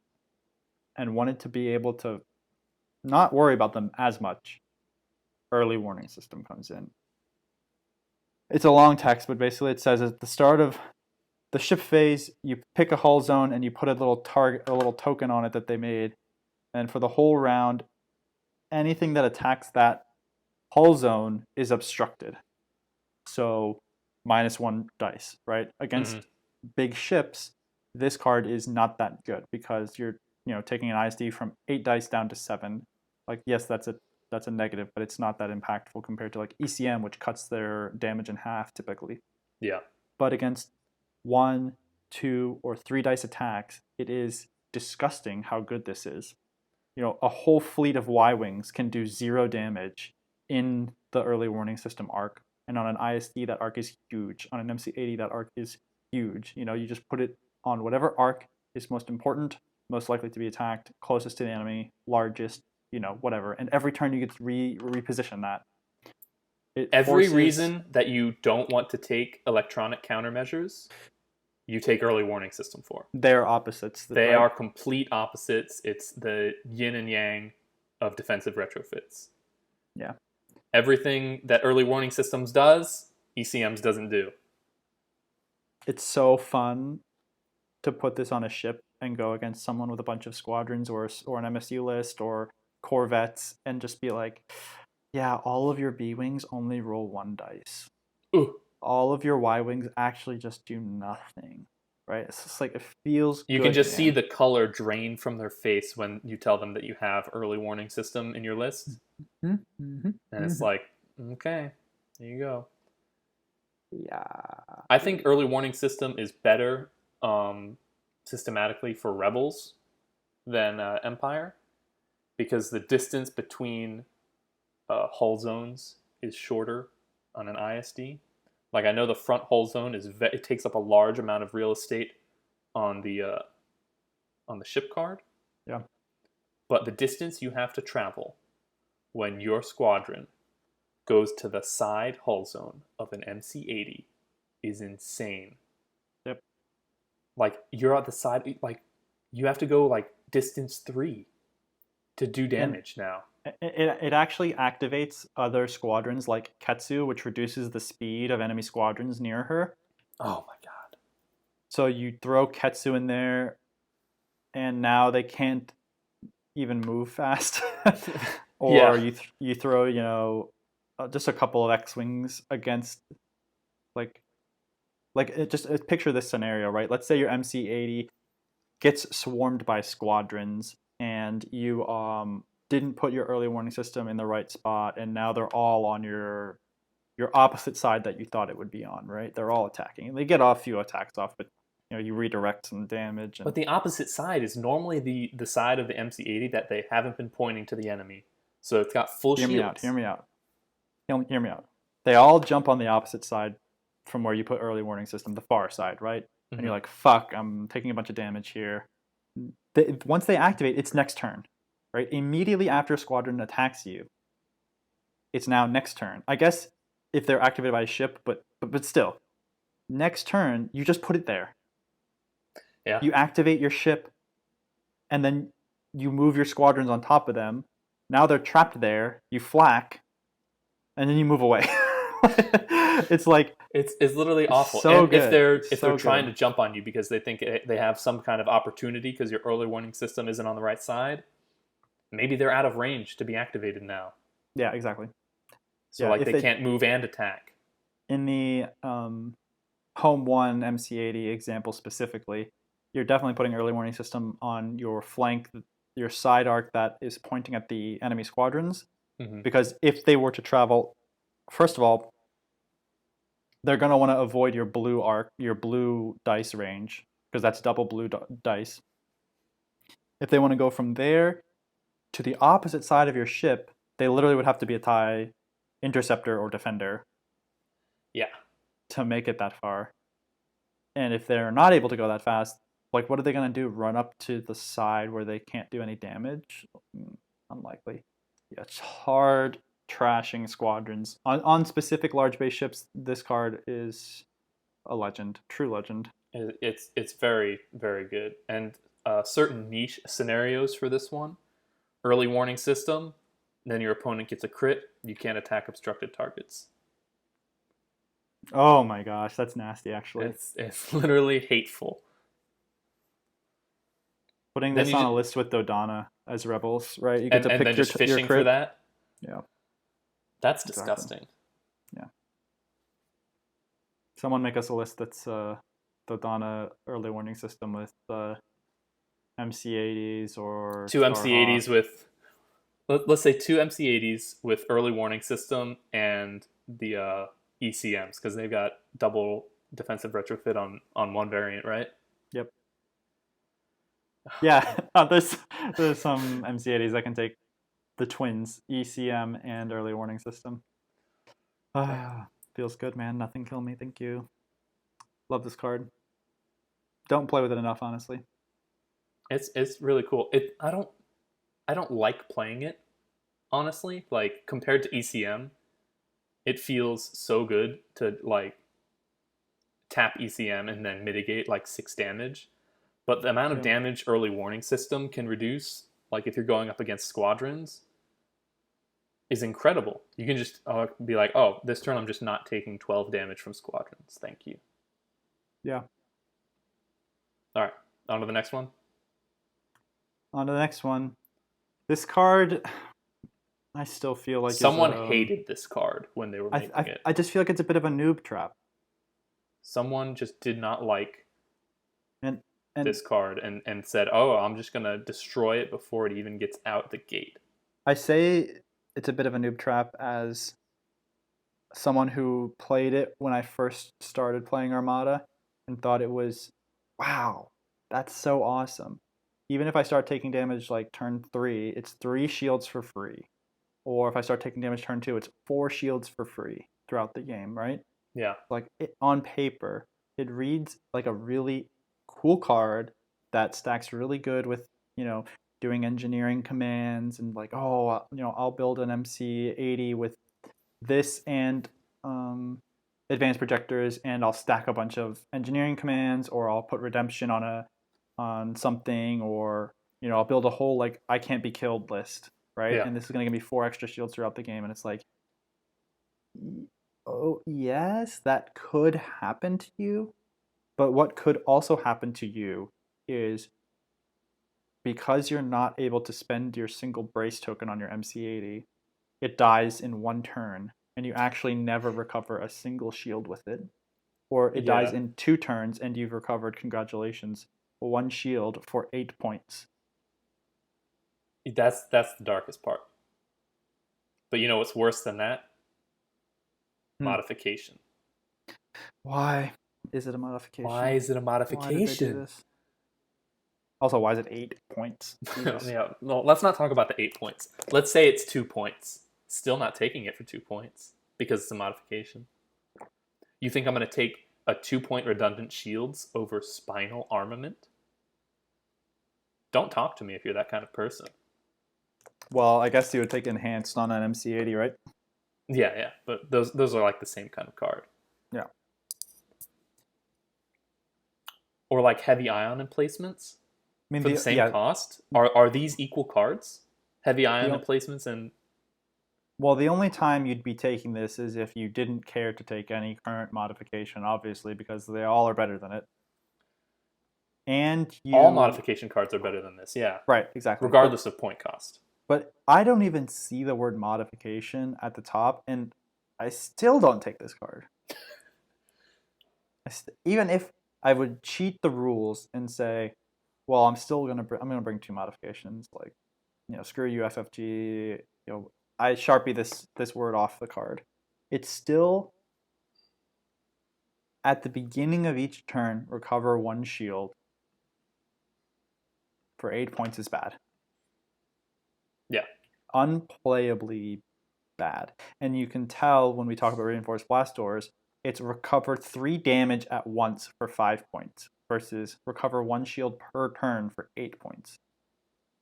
Speaker 4: and wanted to be able to not worry about them as much. Early warning system comes in. It's a long text, but basically it says at the start of the ship phase, you pick a hull zone and you put a little target, a little token on it that they made, and for the whole round, anything that attacks that hull zone is obstructed. So -1 dice, right? Against big ships, this card is not that good because you're taking an ISD from 8 dice down to 7. Like yes, that's a negative, but it's not that impactful compared to like ECM, which cuts their damage in half typically.
Speaker 3: yeah.
Speaker 4: But against 1, 2, or 3 dice attacks, it is disgusting how good this is. A whole fleet of Y-Wings can do 0 damage in the early warning system arc. And on an ISD, that arc is huge. On an MC80, that arc is huge. You just put it on whatever arc is most important, most likely to be attacked, closest to the enemy, largest, whatever. And every turn you get to reposition that.
Speaker 3: Every reason that you don't want to take electronic countermeasures, you take early warning system for.
Speaker 4: They're opposites.
Speaker 3: They
Speaker 4: right?
Speaker 3: are complete opposites. It's the yin and yang of defensive retrofits.
Speaker 4: Yeah.
Speaker 3: Everything that early warning systems does, ECMs doesn't do.
Speaker 4: It's so fun to put this on a ship and go against someone with a bunch of squadrons or an MSU list or corvettes and just be like, yeah, all of your B-Wings only roll 1 dice.
Speaker 3: Ooh.
Speaker 4: All of your Y-Wings actually just do nothing, right? It's just like, it feels
Speaker 3: You
Speaker 4: good,
Speaker 3: can just see
Speaker 4: man.
Speaker 3: the color drain from their face when you tell them that you have early warning system in your list.
Speaker 4: Mm-hmm.
Speaker 3: And it's like, okay, there you go.
Speaker 4: Yeah.
Speaker 3: I think early warning system is better systematically for rebels than Empire, because the distance between hull zones is shorter on an ISD. Like I know the front hull zone it takes up a large amount of real estate on the ship card.
Speaker 4: Yeah.
Speaker 3: But the distance you have to travel when your squadron goes to the side hull zone of an MC80 is insane.
Speaker 4: Yep.
Speaker 3: Like you're at the side, like you have to go like distance 3 to do damage now.
Speaker 4: It actually activates other squadrons like Ketsu, which reduces the speed of enemy squadrons near her.
Speaker 3: Oh my god.
Speaker 4: So you throw Ketsu in there, and now they can't even move fast. Or
Speaker 3: Yeah.
Speaker 4: you throw just a couple of X-Wings against like picture this scenario, right? Let's say your MC80 gets swarmed by squadrons, and you didn't put your early warning system in the right spot, and now they're all on your opposite side that you thought it would be on, right? They're all attacking. They get a few attacks off, but you redirect some damage.
Speaker 3: But the opposite side is normally the side of the MC80 that they haven't been pointing to the enemy. So it's got full shields.
Speaker 4: Hear me out. They all jump on the opposite side from where you put early warning system, the far side, right? And you're like, fuck, I'm taking a bunch of damage here. Once they activate, it's next turn, right? Immediately after a squadron attacks you, it's now next turn. I guess if they're activated by a ship, but still, next turn, you just put it there.
Speaker 3: Yeah.
Speaker 4: You activate your ship, and then you move your squadrons on top of them. Now they're trapped there. You flak, and then you move away. It's like
Speaker 3: it's literally awful.
Speaker 4: So
Speaker 3: and
Speaker 4: good.
Speaker 3: if they're trying to jump on you because they think they have some kind of opportunity because your early warning system isn't on the right side, maybe they're out of range to be activated now.
Speaker 4: Yeah, exactly.
Speaker 3: So they can't move and attack.
Speaker 4: In the Home 1 MC80 example specifically, you're definitely putting early warning system on your flank, your side arc that is pointing at the enemy squadrons, because if they were to travel, first of all, they're going to want to avoid your blue arc, your blue dice range, because that's double blue dice. If they want to go from there to the opposite side of your ship, they literally would have to be a TIE interceptor or defender.
Speaker 3: Yeah.
Speaker 4: To make it that far. And if they're not able to go that fast, what are they going to do? Run up to the side where they can't do any damage? Unlikely. Yeah, it's hard trashing squadrons. On specific large base ships, this card is a legend. True legend.
Speaker 3: It's very, very good. And certain niche scenarios for this one. Early warning system, then your opponent gets a crit, you can't attack obstructed targets.
Speaker 4: Oh my gosh, that's nasty actually.
Speaker 3: It's literally hateful.
Speaker 4: Putting this on a list with Dodana as rebels, right? You get to pick
Speaker 3: then just fishing
Speaker 4: your crit.
Speaker 3: for that?
Speaker 4: Yeah.
Speaker 3: That's disgusting.
Speaker 4: Exactly. Yeah. Someone make us a list that's Dodana early warning system with MC80s or...
Speaker 3: Two MC80s with... Let's say two MC80s with early warning system and the ECMs, because they've got double defensive retrofit on one variant, right?
Speaker 4: Yep. Yeah, there's some MC80s that can take the twins, ECM and early warning system. Feels good, man. Nothing kill me, thank you. Love this card. Don't play with it enough, honestly.
Speaker 3: It's really cool. I don't like playing it, honestly. Compared to ECM, it feels so good to tap ECM and then mitigate 6 damage. But the amount of damage early warning system can reduce, if you're going up against squadrons, is incredible. You can just be like, oh, this turn I'm just not taking 12 damage from squadrons. Thank you.
Speaker 4: Yeah.
Speaker 3: All right, on to the next one.
Speaker 4: On to the next one. This card, I still feel like
Speaker 3: someone hated this card when they were making it.
Speaker 4: I just feel like it's a bit of a noob trap.
Speaker 3: Someone just did not like this card and said, oh, I'm just going to destroy it before it even gets out the gate.
Speaker 4: I say it's a bit of a noob trap as someone who played it when I first started playing Armada and thought it was, wow, that's so awesome. Even if I start taking damage turn 3, it's 3 shields for free. Or if I start taking damage turn 2, it's 4 shields for free throughout the game, right?
Speaker 3: Yeah.
Speaker 4: On paper, it reads like a really cool card that stacks really good with, doing engineering commands and I'll build an MC80 with this and advanced projectors, and I'll stack a bunch of engineering commands, or I'll put redemption on something, or I'll build a whole I can't be killed list, right?
Speaker 3: Yeah.
Speaker 4: And this is going to give me 4 extra shields throughout the game, and it's oh yes, that could happen to you, but what could also happen to you is, because you're not able to spend your single brace token on your MC80, it dies in 1 turn, and you actually never recover a single shield with it. Or it dies in 2 turns, and you've recovered, congratulations, one shield for 8 points.
Speaker 3: That's the darkest part. But you know what's worse than that? Modification.
Speaker 4: Why is it a modification?
Speaker 3: Why is it a
Speaker 4: Why did they do
Speaker 3: modification?
Speaker 4: this? Also, why is it 8 points?
Speaker 3: Yeah, no, let's not talk about the 8 points. Let's say it's 2 points. Still not taking it for 2 points because it's a modification. You think I'm going to take a 2-point redundant shields over spinal armament? Don't talk to me if you're that kind of person.
Speaker 4: Well, I guess you would take enhanced on an MC80, right?
Speaker 3: Yeah, but those are like the same kind of card.
Speaker 4: Yeah.
Speaker 3: Or like heavy ion emplacements
Speaker 4: I mean,
Speaker 3: for the same cost. Are these equal cards? Heavy ion emplacements and.
Speaker 4: Well, the only time you'd be taking this is if you didn't care to take any current modification, obviously, because they all are better than it. And
Speaker 3: all modification cards are better than this, yeah.
Speaker 4: Right, exactly.
Speaker 3: Regardless of point cost.
Speaker 4: But I don't even see the word modification at the top, and I still don't take this card. Even if I would cheat the rules and say, well, I'm gonna bring 2 modifications, like, screw you, FFG, I Sharpie this word off the card. It's still, at the beginning of each turn, recover 1 shield for 8 points is bad.
Speaker 3: Yeah.
Speaker 4: Unplayably bad. And you can tell when we talk about reinforced blast doors, it's recover 3 damage at once for 5 points versus recover 1 shield per turn for 8 points.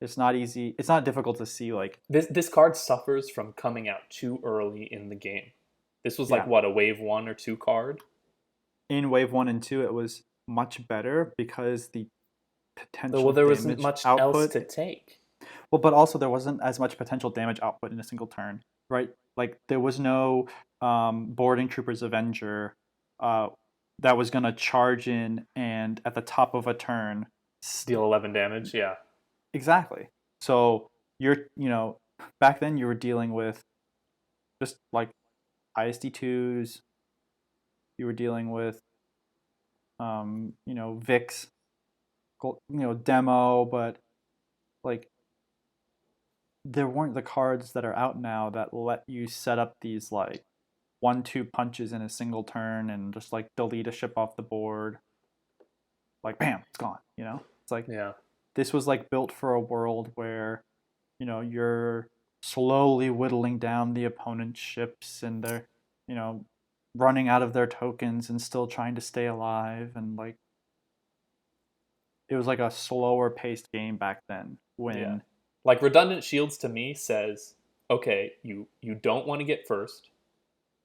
Speaker 4: It's not easy. It's not difficult to see. Like
Speaker 3: this card suffers from coming out too early in the game. This was like what, a wave 1 or 2 card?
Speaker 4: In wave 1 and 2, it was much better because the potential.
Speaker 3: Well, there wasn't much else to take.
Speaker 4: Well, but also there wasn't as much potential damage output in a single turn, right? Like there was no boarding troopers Avenger that was gonna charge in and at the top of a turn
Speaker 3: deal 11 damage. Yeah.
Speaker 4: Exactly. So back then you were dealing with just like ISD2s. You were dealing with, VIX, demo, but like there weren't the cards that are out now that let you set up these like 1-2 punches in a single turn and just like delete a ship off the board. Like bam, it's gone. It's like this was like built for a world where, you're slowly whittling down the opponent's ships and they're, running out of their tokens and still trying to stay alive, and like it was like a slower paced game back then when
Speaker 3: like redundant shields to me says, okay, you don't want to get first,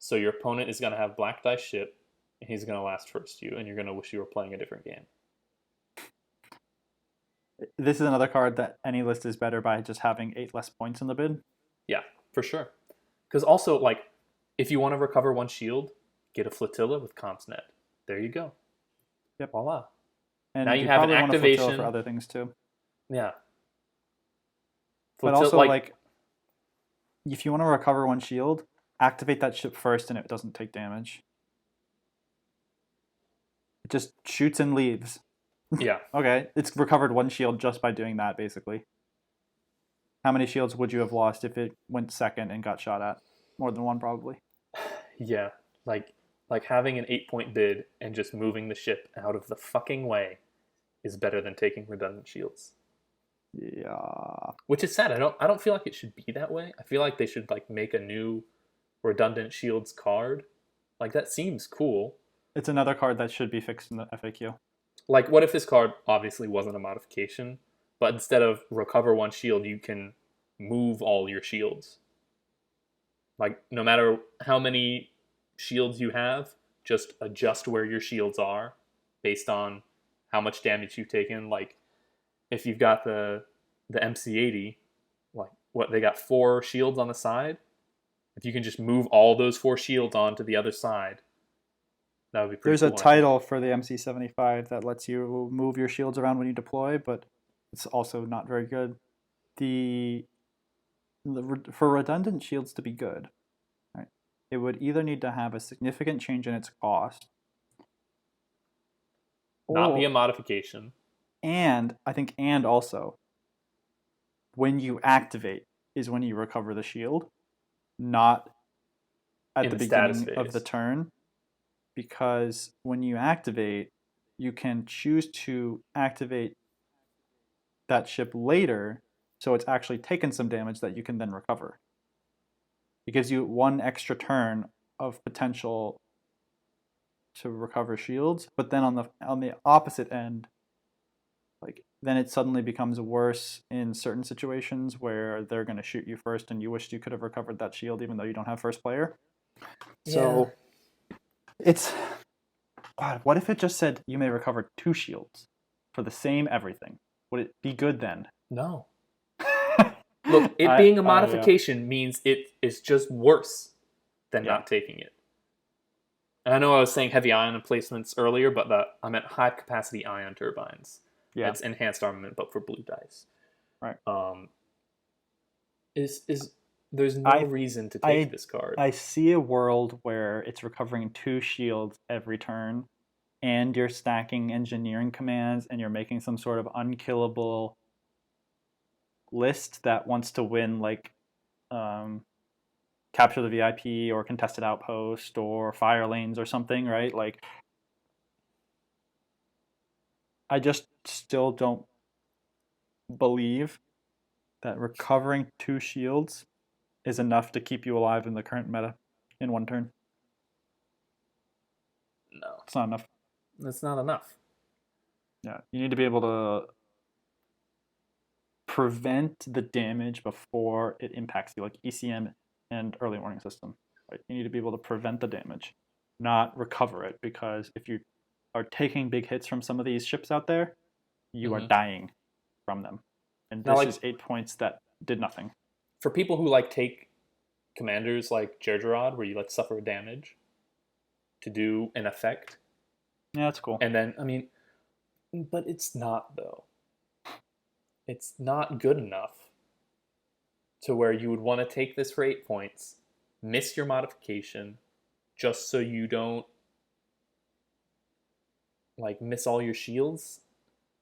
Speaker 3: so your opponent is going to have black dice ship and he's going to last first you and you're going to wish you were playing a different game.
Speaker 4: This is another card that any list is better by just having 8 less points in the bid.
Speaker 3: Yeah, for sure. Because also, like, if you want to recover 1 shield, get a flotilla with CompsNet. There you go.
Speaker 4: Yep.
Speaker 3: Voila.
Speaker 4: And
Speaker 3: now you have an activation
Speaker 4: for other things too.
Speaker 3: Yeah.
Speaker 4: But also, like, if you want to recover 1 shield, activate that ship first and it doesn't take damage. It just shoots and leaves.
Speaker 3: Yeah.
Speaker 4: Okay, it's recovered 1 shield just by doing that, basically. How many shields would you have lost if it went second and got shot at? More than 1, probably.
Speaker 3: Yeah, like having an 8-point bid and just moving the ship out of the fucking way is better than taking redundant shields.
Speaker 4: Yeah.
Speaker 3: Which is sad. I don't feel like it should be that way. I feel like they should like make a new redundant shields card. Like that seems cool.
Speaker 4: It's another card that should be fixed in the FAQ.
Speaker 3: Like, what if this card obviously wasn't a modification, but instead of recover 1 shield, you can move all your shields? Like, no matter how many shields you have, just adjust where your shields are based on how much damage you've taken. Like, if you've got the MC80, like, what, they got 4 shields on the side? If you can just move all those 4 shields onto the other side, that would be pretty
Speaker 4: There's
Speaker 3: cool,
Speaker 4: a title for the MC75 that lets you move your shields around when you deploy, but it's also not very good. For redundant shields to be good, right, it would either need to have a significant change in its cost,
Speaker 3: not be a modification,
Speaker 4: And I think, and also, when you activate is when you recover the shield, not at
Speaker 3: In
Speaker 4: the
Speaker 3: the status
Speaker 4: beginning of the
Speaker 3: phase.
Speaker 4: turn, because when you activate, you can choose to activate that ship later, so it's actually taken some damage that you can then recover. It gives you one extra turn of potential to recover shields, but then on the opposite end, like then it suddenly becomes worse in certain situations where they're going to shoot you first and you wished you could have recovered that shield even though you don't have first player. So it's, God, what if it just said you may recover 2 shields for the same everything? Would it be good then?
Speaker 3: No. Look, it being a
Speaker 4: Yeah.
Speaker 3: modification means it is just worse than
Speaker 4: Yeah.
Speaker 3: not taking it. And I know I was saying heavy ion emplacements earlier, but I meant high capacity ion turbines.
Speaker 4: Yeah.
Speaker 3: It's enhanced armament, but for blue dice.
Speaker 4: Right.
Speaker 3: There's no reason to take this card.
Speaker 4: I see a world where it's recovering 2 shields every turn, and you're stacking engineering commands, and you're making some sort of unkillable list that wants to win, like capture the VIP or contested outpost or fire lanes or something, right? Like, I just still don't believe that recovering 2 shields is enough to keep you alive in the current meta in one turn.
Speaker 3: No,
Speaker 4: It's not enough.
Speaker 3: that's not enough.
Speaker 4: Yeah, you need to be able to prevent the damage before it impacts you, like ECM and early warning system. Right? You need to be able to prevent the damage, not recover it, because if you are taking big hits from some of these ships out there, you are dying from them. And
Speaker 3: Now,
Speaker 4: this
Speaker 3: like,
Speaker 4: is 8 points that did nothing.
Speaker 3: For people who like take commanders like Gergerod, where you like suffer damage to do an effect,
Speaker 4: Yeah, that's cool.
Speaker 3: and then but it's not though. It's not good enough to where you would want to take this for 8 points, miss your modification, just so you don't like miss all your shields.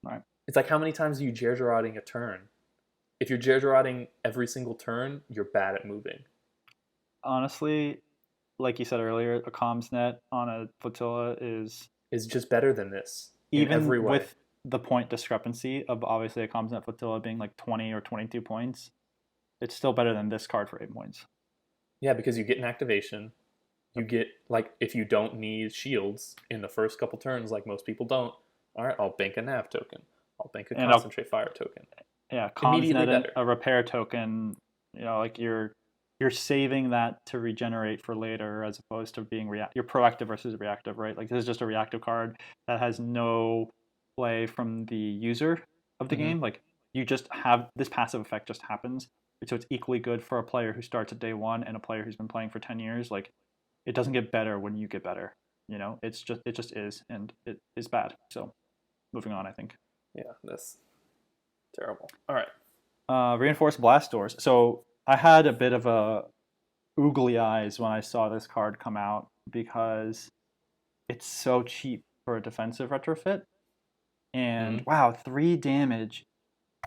Speaker 4: Right.
Speaker 3: It's like, how many times are you Gergeroding a turn? If you're Gergeroding every single turn, you're bad at moving.
Speaker 4: Honestly, like you said earlier, a comms net on a flotilla is
Speaker 3: just better than this
Speaker 4: even
Speaker 3: in every way.
Speaker 4: with the point discrepancy of obviously a comms net flotilla being like 20 or 22 points. It's still better than this card for 8 points.
Speaker 3: Yeah, because you get an activation. You get, like, if you don't need shields in the first couple turns, like most people don't, all right, I'll bank a nav token. I'll bank a concentrate fire token.
Speaker 4: Yeah, comms net, a repair token. You know, like you're saving that to regenerate for later, as opposed to being you're proactive versus reactive, right? Like this is just a reactive card that has no play from the user of the game. Like you just have this passive effect just happens, so it's equally good for a player who starts at day 1 and a player who's been playing for 10 years. Like it doesn't get better when you get better. You know, it just is, and it is bad. So moving on, I think.
Speaker 3: Yeah, that's terrible. All right.
Speaker 4: Reinforced blast doors. So I had a bit of a oogly eyes when I saw this card come out because it's so cheap for a defensive retrofit. And wow, 3 damage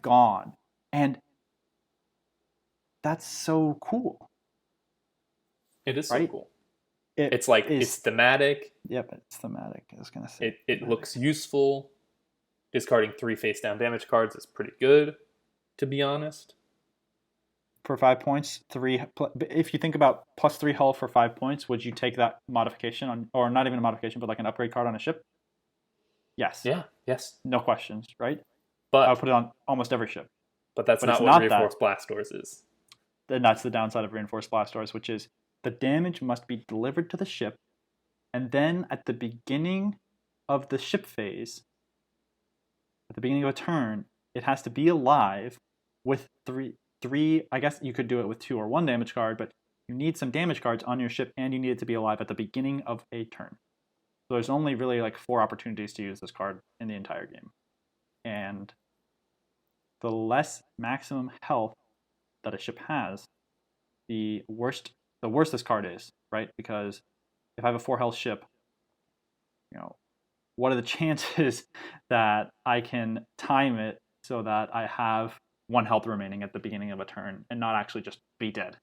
Speaker 4: gone. And that's so cool.
Speaker 3: It is
Speaker 4: right?
Speaker 3: so cool. It's like, it's thematic.
Speaker 4: Yep, it's thematic. I was going to say.
Speaker 3: It looks useful. Discarding 3 face down damage cards is pretty good, to be honest.
Speaker 4: For 5 points, if you think about +3 hull for 5 points, would you take that modification on, or not even a modification, but like an upgrade card on a ship? Yes.
Speaker 3: Yeah, yes.
Speaker 4: No questions, right?
Speaker 3: But
Speaker 4: I'll put it on almost every ship.
Speaker 3: But that's not what Reinforced Blast Doors is.
Speaker 4: Then that's the downside of Reinforced Blast Doors, which is the damage must be delivered to the ship, and then at the beginning of the ship phase, at the beginning of a turn, it has to be alive with three. I guess you could do it with 2 or 1 damage card, but you need some damage cards on your ship, and you need it to be alive at the beginning of a turn. So there's only really like 4 opportunities to use this card in the entire game. And the less maximum health that a ship has, the worse this card is, right? Because if I have a 4 health ship, what are the chances that I can time it so that I have 1 health remaining at the beginning of a turn and not actually just be dead?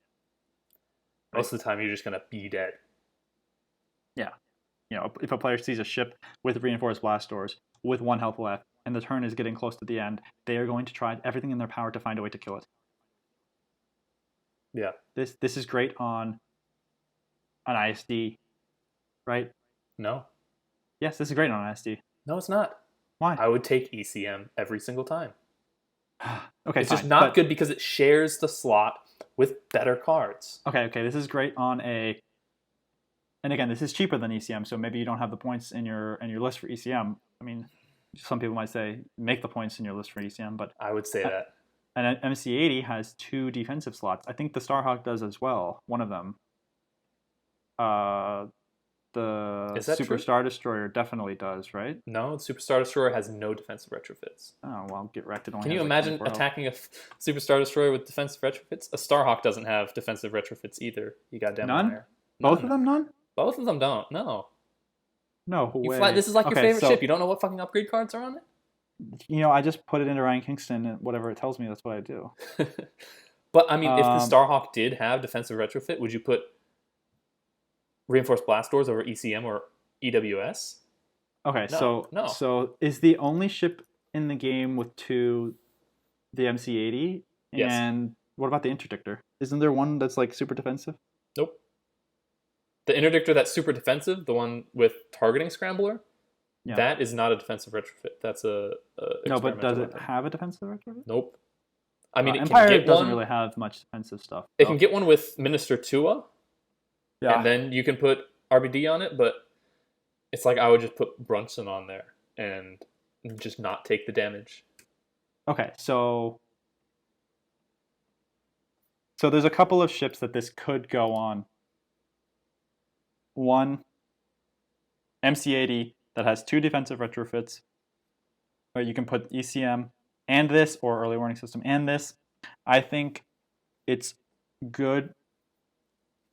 Speaker 3: Most of the time, you're just gonna be dead.
Speaker 4: Yeah. If a player sees a ship with reinforced blast doors with 1 health left and the turn is getting close to the end, they are going to try everything in their power to find a way to kill it.
Speaker 3: Yeah.
Speaker 4: This is great on an ISD, right?
Speaker 3: No.
Speaker 4: Yes, this is great on an ISD.
Speaker 3: No, it's not.
Speaker 4: Why?
Speaker 3: I would take ECM every single time.
Speaker 4: Okay,
Speaker 3: it's
Speaker 4: fine,
Speaker 3: just not
Speaker 4: but-
Speaker 3: good because it shares the slot with better cards.
Speaker 4: Okay, this is great on a. And again, this is cheaper than ECM, so maybe you don't have the points in your list for ECM. I mean, some people might say make the points in your list for ECM, but
Speaker 3: I would say that.
Speaker 4: And MC80 has 2 defensive slots. I think the Starhawk does as well. One of them. The
Speaker 3: Is that
Speaker 4: Super
Speaker 3: true?
Speaker 4: Star Destroyer definitely does, right?
Speaker 3: No, the Super Star Destroyer has no defensive retrofits.
Speaker 4: Oh well, get wrecked. It only
Speaker 3: Can
Speaker 4: has
Speaker 3: you
Speaker 4: like
Speaker 3: imagine
Speaker 4: 24 health.
Speaker 3: attacking a Super Star Destroyer with defensive retrofits? A Starhawk doesn't have defensive retrofits either. You goddamn
Speaker 4: None?
Speaker 3: liar.
Speaker 4: Both of them none?
Speaker 3: Both of them don't. No.
Speaker 4: No
Speaker 3: You
Speaker 4: way.
Speaker 3: fly, this is like your
Speaker 4: Okay,
Speaker 3: favorite
Speaker 4: so,
Speaker 3: ship. You don't know what fucking upgrade cards are on it?
Speaker 4: I just put it into Ryan Kingston, and whatever it tells me, that's what I do.
Speaker 3: But I mean, if the Starhawk did have defensive retrofit, would you put reinforced blast doors over ECM or EWS?
Speaker 4: Okay,
Speaker 3: No.
Speaker 4: so is the only ship in the game with 2 the MC80?
Speaker 3: Yes.
Speaker 4: And what about the Interdictor? Isn't there one that's like super defensive?
Speaker 3: Nope. The Interdictor that's super defensive, the one with targeting scrambler,
Speaker 4: Yeah.
Speaker 3: that is not a defensive retrofit. That's a
Speaker 4: No, but does
Speaker 3: experimental
Speaker 4: it
Speaker 3: weapon.
Speaker 4: have a defensive retrofit?
Speaker 3: Nope. I mean, it
Speaker 4: Empire
Speaker 3: can get
Speaker 4: doesn't
Speaker 3: one.
Speaker 4: really have much defensive stuff.
Speaker 3: It can get one with Minister Tua,
Speaker 4: Yeah.
Speaker 3: and then you can put RBD on it. But it's like I would just put Brunson on there and just not take the damage.
Speaker 4: Okay, so there's a couple of ships that this could go on. One, MC80 that has 2 defensive retrofits, or you can put ECM and this, or early warning system and this. I think it's good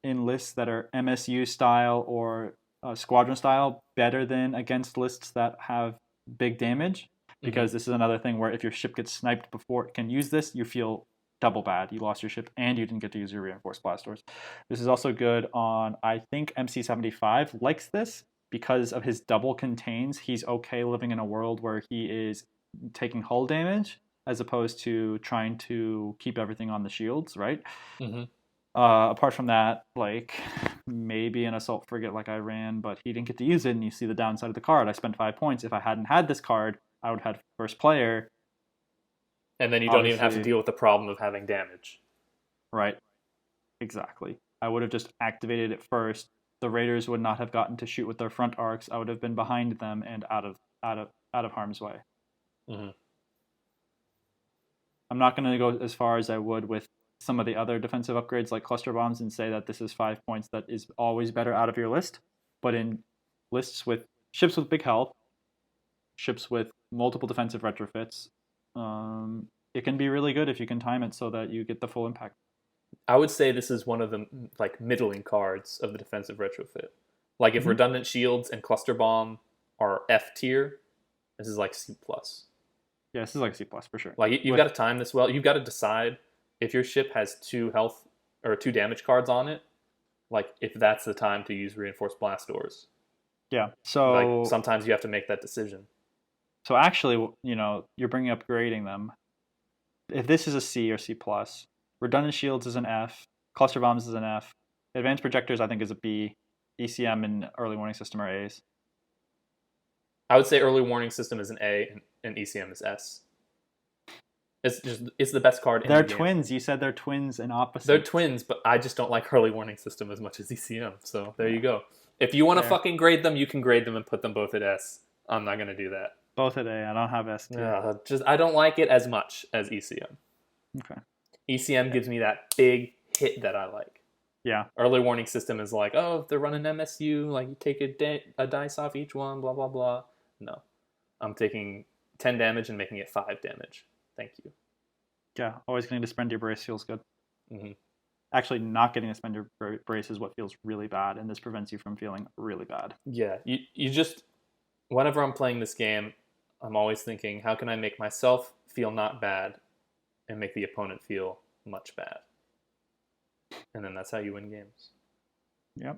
Speaker 4: in lists that are MSU style or Squadron style, better than against lists that have big damage, because this is another thing where if your ship gets sniped before it can use this, you feel double bad. You lost your ship and you didn't get to use your reinforced blast doors. This is also good on, I think MC75 likes this because of his double contains. He's okay living in a world where he is taking hull damage as opposed to trying to keep everything on the shields, right?
Speaker 3: Mm-hmm.
Speaker 4: Apart from that, like maybe an assault frigate like I ran, but he didn't get to use it, and you see the downside of the card. I spent 5 points. If I hadn't had this card, I would have had first player.
Speaker 3: And then you don't even have to
Speaker 4: Obviously-
Speaker 3: deal with the problem of having damage.
Speaker 4: Right. Exactly. I would have just activated it first. The Raiders would not have gotten to shoot with their front arcs. I would have been behind them and out of harm's way.
Speaker 3: Mm-hmm.
Speaker 4: I'm not going to go as far as I would with some of the other defensive upgrades like cluster bombs and say that this is 5 points that is always better out of your list. But in lists with ships with big health, ships with multiple defensive retrofits, it can be really good if you can time it so that you get the full impact.
Speaker 3: I would say this is one of the like middling cards of the defensive retrofit. Like if redundant shields and cluster bomb are F tier, this is like C+.
Speaker 4: Yeah, this is like C+ for sure.
Speaker 3: Like you've got to time this well. You've got to decide if your ship has 2 health or 2 damage cards on it. Like if that's the time to use reinforced blast doors.
Speaker 4: Yeah. So
Speaker 3: Like sometimes you have to make that decision.
Speaker 4: So actually, you're bringing up grading them. If this is a C or C+, redundant shields is an F, cluster bombs is an F, advanced projectors I think is a B, ECM and early warning system are A's.
Speaker 3: I would say early warning system is an A and ECM is S. It's the best card in
Speaker 4: They're
Speaker 3: the game.
Speaker 4: twins. You said they're twins and opposites.
Speaker 3: They're twins, but I just don't like early warning system as much as ECM. So there you go. If you want to
Speaker 4: Fair.
Speaker 3: fucking grade them, you can grade them and put them both at S. I'm not gonna do that.
Speaker 4: Both at A. I don't have S.
Speaker 3: I don't like it as much as ECM.
Speaker 4: Okay.
Speaker 3: ECM gives me that big hit that I like.
Speaker 4: Yeah.
Speaker 3: Early warning system is like, oh, if they're running MSU, like you take a dice off each one, blah blah blah. No, I'm taking 10 damage and making it 5 damage. Thank you.
Speaker 4: Yeah. Always getting to spend your brace feels good.
Speaker 3: Mm-hmm.
Speaker 4: Actually, not getting to spend your brace is what feels really bad, and this prevents you from feeling really bad.
Speaker 3: Yeah, you just whenever I'm playing this game, I'm always thinking, how can I make myself feel not bad and make the opponent feel much bad? And then that's how you win games.
Speaker 4: Yep.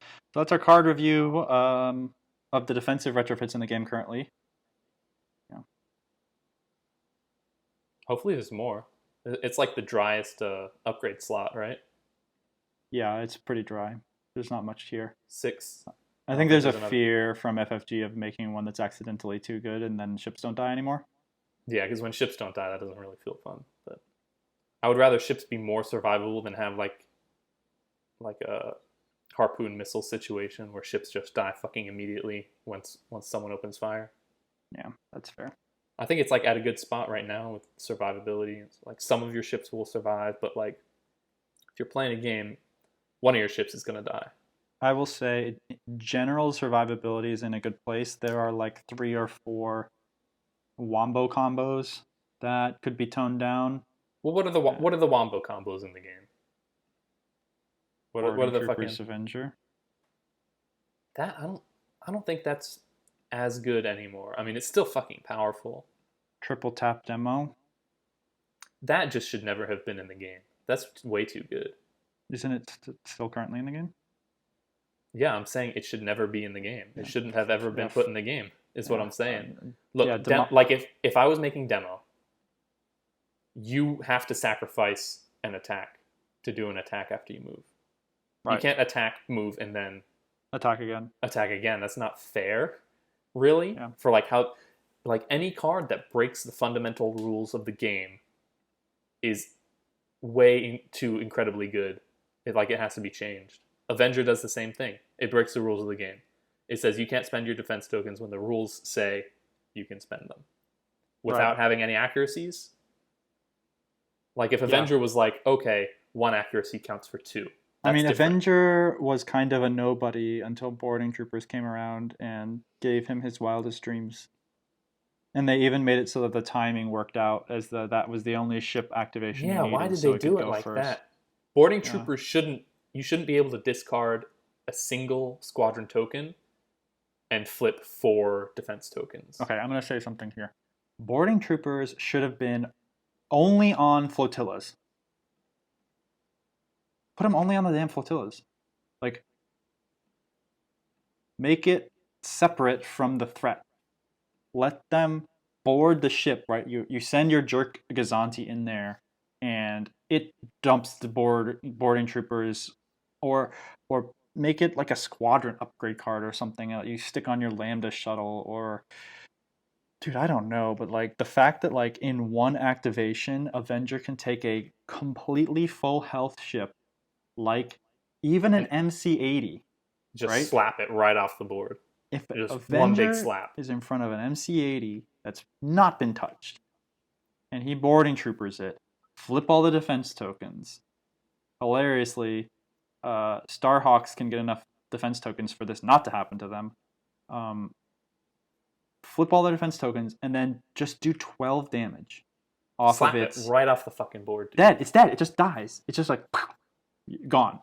Speaker 4: So that's our card review of the defensive retrofits in the game currently. Yeah.
Speaker 3: Hopefully there's more. It's like the driest upgrade slot, right?
Speaker 4: Yeah, it's pretty dry. There's not much here.
Speaker 3: 6.
Speaker 4: I think there's a fear from FFG of making one that's accidentally too good and then ships don't die anymore.
Speaker 3: Yeah, because when ships don't die, that doesn't really feel fun. But I would rather ships be more survivable than have like a harpoon missile situation where ships just die fucking immediately once someone opens fire.
Speaker 4: Yeah, that's fair.
Speaker 3: I think it's like at a good spot right now with survivability. It's like some of your ships will survive, but like if you're playing a game, one of your ships is gonna die.
Speaker 4: I will say general survivability is in a good place. There are like 3 or 4 wombo combos that could be toned down.
Speaker 3: Well, what are the wombo combos in the game? What are the fucking
Speaker 4: Avenger?
Speaker 3: That I don't think that's as good anymore. I mean, it's still fucking powerful.
Speaker 4: Triple tap demo.
Speaker 3: That just should never have been in the game. That's way too good.
Speaker 4: Isn't it still currently in the game?
Speaker 3: Yeah, I'm saying it should never be in the game. It shouldn't have ever been put in the game, is what I'm saying. Look, like if I was making demo, you have to sacrifice an attack to do an attack after you move. Right. You can't attack, move, and then
Speaker 4: attack again.
Speaker 3: That's not fair, really. Yeah. For like how, like any card that breaks the fundamental rules of the game is way too incredibly good. It has to be changed. Avenger does the same thing. It breaks the rules of the game. It says you can't spend your defense tokens when the rules say you can spend them without having any accuracies. Like if Avenger was like, okay, 1 accuracy counts for 2.
Speaker 4: I mean, different. Avenger was kind of a nobody until Boarding Troopers came around and gave him his wildest dreams. And they even made it so that the timing worked out, as that was the only ship activation.
Speaker 3: Yeah, why did they do it like that? Boarding Troopers shouldn't be able to discard a single squadron token and flip 4 defense tokens.
Speaker 4: Okay, I'm going to say something here. Boarding Troopers should have been only on flotillas. Put them only on the damn flotillas. Like, make it separate from the threat. Let them board the ship, right? You send your jerk Gazanti in there, and it dumps the boarding troopers, or make it like a squadron upgrade card or something that you stick on your Lambda shuttle, or dude, I don't know, but like the fact that like in one activation, Avenger can take a completely full health ship, like even an MC-80,
Speaker 3: just slap it right off the board.
Speaker 4: If
Speaker 3: just
Speaker 4: Avenger
Speaker 3: one big slap
Speaker 4: is in front of an MC-80 that's not been touched, and he boarding troopers it, flip all the defense tokens. Hilariously, Starhawks can get enough defense tokens for this not to happen to them. Flip all the defense tokens and then just do 12 damage off
Speaker 3: slap
Speaker 4: of it
Speaker 3: right off the fucking board. Dude.
Speaker 4: Dead. It's dead. It just dies. It's just like gone.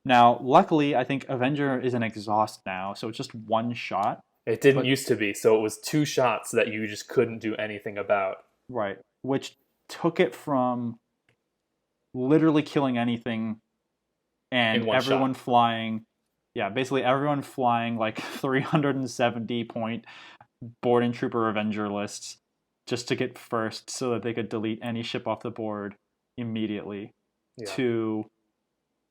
Speaker 4: Now, luckily, I think Avenger is an exhaust now, so it's just 1 shot.
Speaker 3: It didn't used to be, so it was 2 shots that you just couldn't do anything about.
Speaker 4: Right, which took it from literally killing anything and everyone flying. Yeah, basically everyone flying like 370 point boarding trooper Avenger lists just to get first so that they could delete any ship off the board immediately. Yeah. To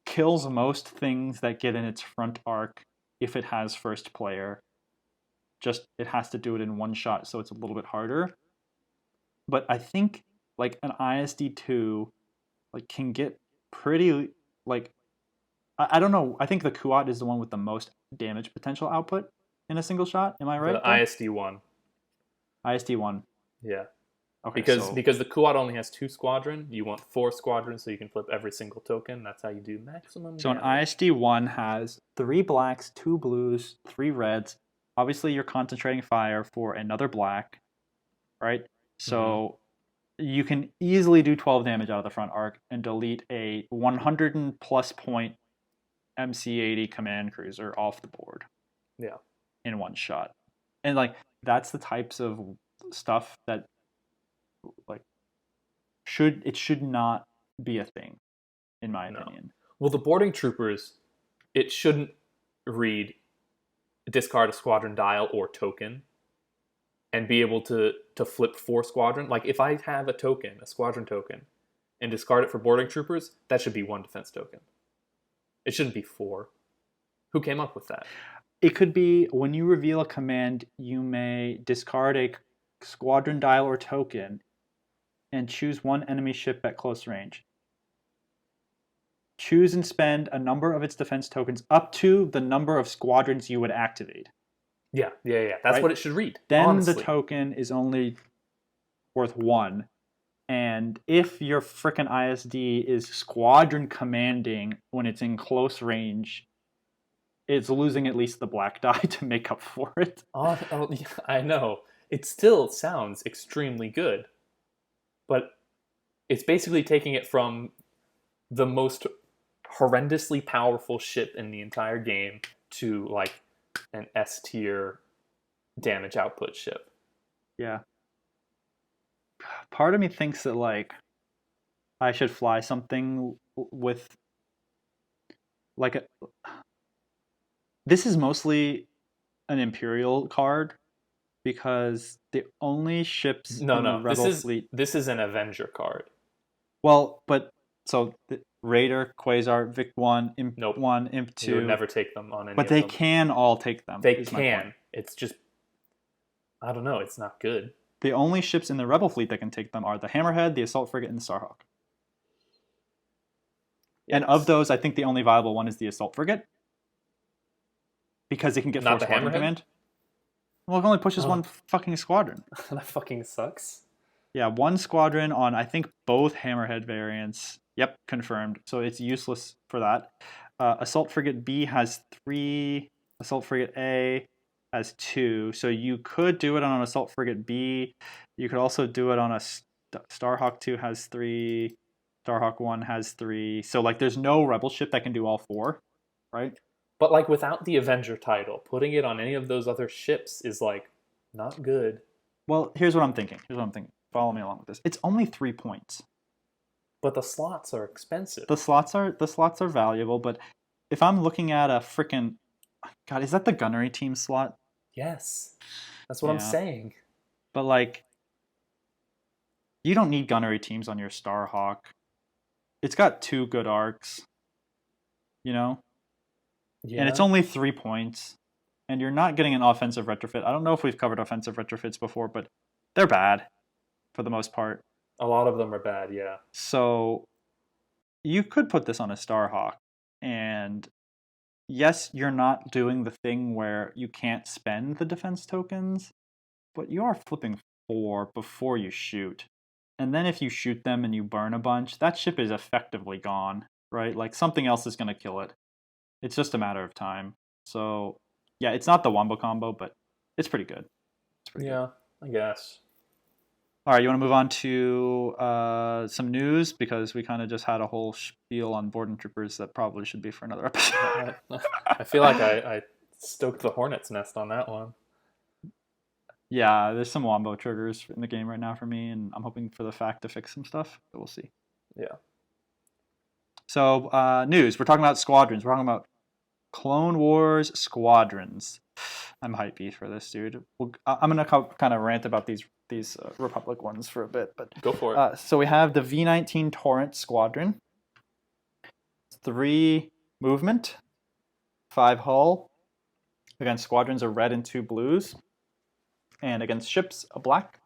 Speaker 4: kills most things that get in its front arc if it has first player. Just it has to do it in 1 shot, so it's a little bit harder. But I think like an ISD2 like can get pretty like I don't know. I think the Kuat is the one with the most damage potential output in a single shot. Am I right?
Speaker 3: The ISD1.
Speaker 4: ISD1.
Speaker 3: Yeah. Okay, because the Kuat only has 2 squadron, you want 4 squadrons so you can flip every single token. That's how you do maximum
Speaker 4: damage. So an ISD1 has 3 blacks, 2 blues, 3 reds. Obviously, you're concentrating fire for another black, right? So you can easily do 12 damage out of the front arc and delete a 100+ point MC-80 command cruiser off the board.
Speaker 3: Yeah.
Speaker 4: in one shot. And like that's the types of stuff that like should not be a thing, in my
Speaker 3: No.
Speaker 4: opinion.
Speaker 3: Well, the boarding troopers, it shouldn't read discard a squadron dial or token and be able to flip 4 squadron. Like if I have a token, a squadron token, and discard it for boarding troopers, that should be 1 defense token. It shouldn't be 4. Who came up with that?
Speaker 4: It could be when you reveal a command, you may discard a squadron dial or token and choose 1 enemy ship at close range. Choose and spend a number of its defense tokens up to the number of squadrons you would activate.
Speaker 3: Yeah. That's
Speaker 4: Right?
Speaker 3: what it should read.
Speaker 4: Then
Speaker 3: honestly.
Speaker 4: the token is only worth 1. And if your frickin' ISD is squadron commanding when it's in close range, it's losing at least the black die to make up for it.
Speaker 3: Oh, yeah, I know. It still sounds extremely good. But it's basically taking it from the most horrendously powerful ship in the entire game to like an S tier damage output ship.
Speaker 4: Yeah. Part of me thinks that like I should fly something with like a. This is mostly an Imperial card because the only ships in the Rebel fleet.
Speaker 3: This is an Avenger card.
Speaker 4: Well, but so Raider, Quasar, Vic 1, Imp
Speaker 3: Nope.
Speaker 4: 1, Imp 2.
Speaker 3: You would never take them on any
Speaker 4: But
Speaker 3: of
Speaker 4: they
Speaker 3: them.
Speaker 4: can all take them.
Speaker 3: They can. It's just, I don't know. It's not good.
Speaker 4: The only ships in the Rebel fleet that can take them are the Hammerhead, the Assault Frigate, and the Starhawk. Yes. And of those, I think the only viable one is the Assault Frigate. Because it can get 4 squadron command. Well, it only pushes 1 fucking squadron.
Speaker 3: That fucking sucks.
Speaker 4: Yeah, 1 squadron on, I think, both Hammerhead variants. Yep, confirmed. So it's useless for that. Assault Frigate B has 3. Assault Frigate A has 2. So you could do it on an Assault Frigate B. You could also do it on a Starhawk 2 has 3. Starhawk 1 has 3. So like there's no Rebel ship that can do all 4, right?
Speaker 3: But like without the Avenger title, putting it on any of those other ships is like not good.
Speaker 4: Well, here's what I'm thinking. Follow me along with this. It's only 3 points.
Speaker 3: But the slots are expensive.
Speaker 4: The slots are valuable, but if I'm looking at a freaking God, is that the gunnery team slot?
Speaker 3: Yes. That's what I'm saying.
Speaker 4: But like you don't need gunnery teams on your Starhawk. It's got 2 good arcs. You know? Yeah. And it's only 3 points. And you're not getting an offensive retrofit. I don't know if we've covered offensive retrofits before, but they're bad for the most part.
Speaker 3: A lot of them are bad, yeah.
Speaker 4: So you could put this on a Starhawk. And yes, you're not doing the thing where you can't spend the defense tokens, but you are flipping 4 before you shoot. And then if you shoot them and you burn a bunch, that ship is effectively gone, right? Like something else is going to kill it. It's just a matter of time. So yeah, it's not the Wombo combo, but it's pretty good.
Speaker 3: Good. I guess.
Speaker 4: All right, you want to move on to some news because we kind of just had a whole spiel on Boarding Troopers that probably should be for another episode.
Speaker 3: I feel like I stoked the hornet's nest on that one.
Speaker 4: Yeah, there's some Wombo triggers in the game right now for me, and I'm hoping for the fact to fix some stuff, but we'll see.
Speaker 3: Yeah.
Speaker 4: So, news. We're talking about Squadrons. We're talking about Clone Wars Squadrons. I'm hypey for this, dude. I'm going to kind of rant about these Republic ones for a bit, but
Speaker 3: go for it.
Speaker 4: So we have the V-19 Torrent Squadron. 3 movement, 5 hull. Against squadrons, a red and 2 blues. And against ships, a black.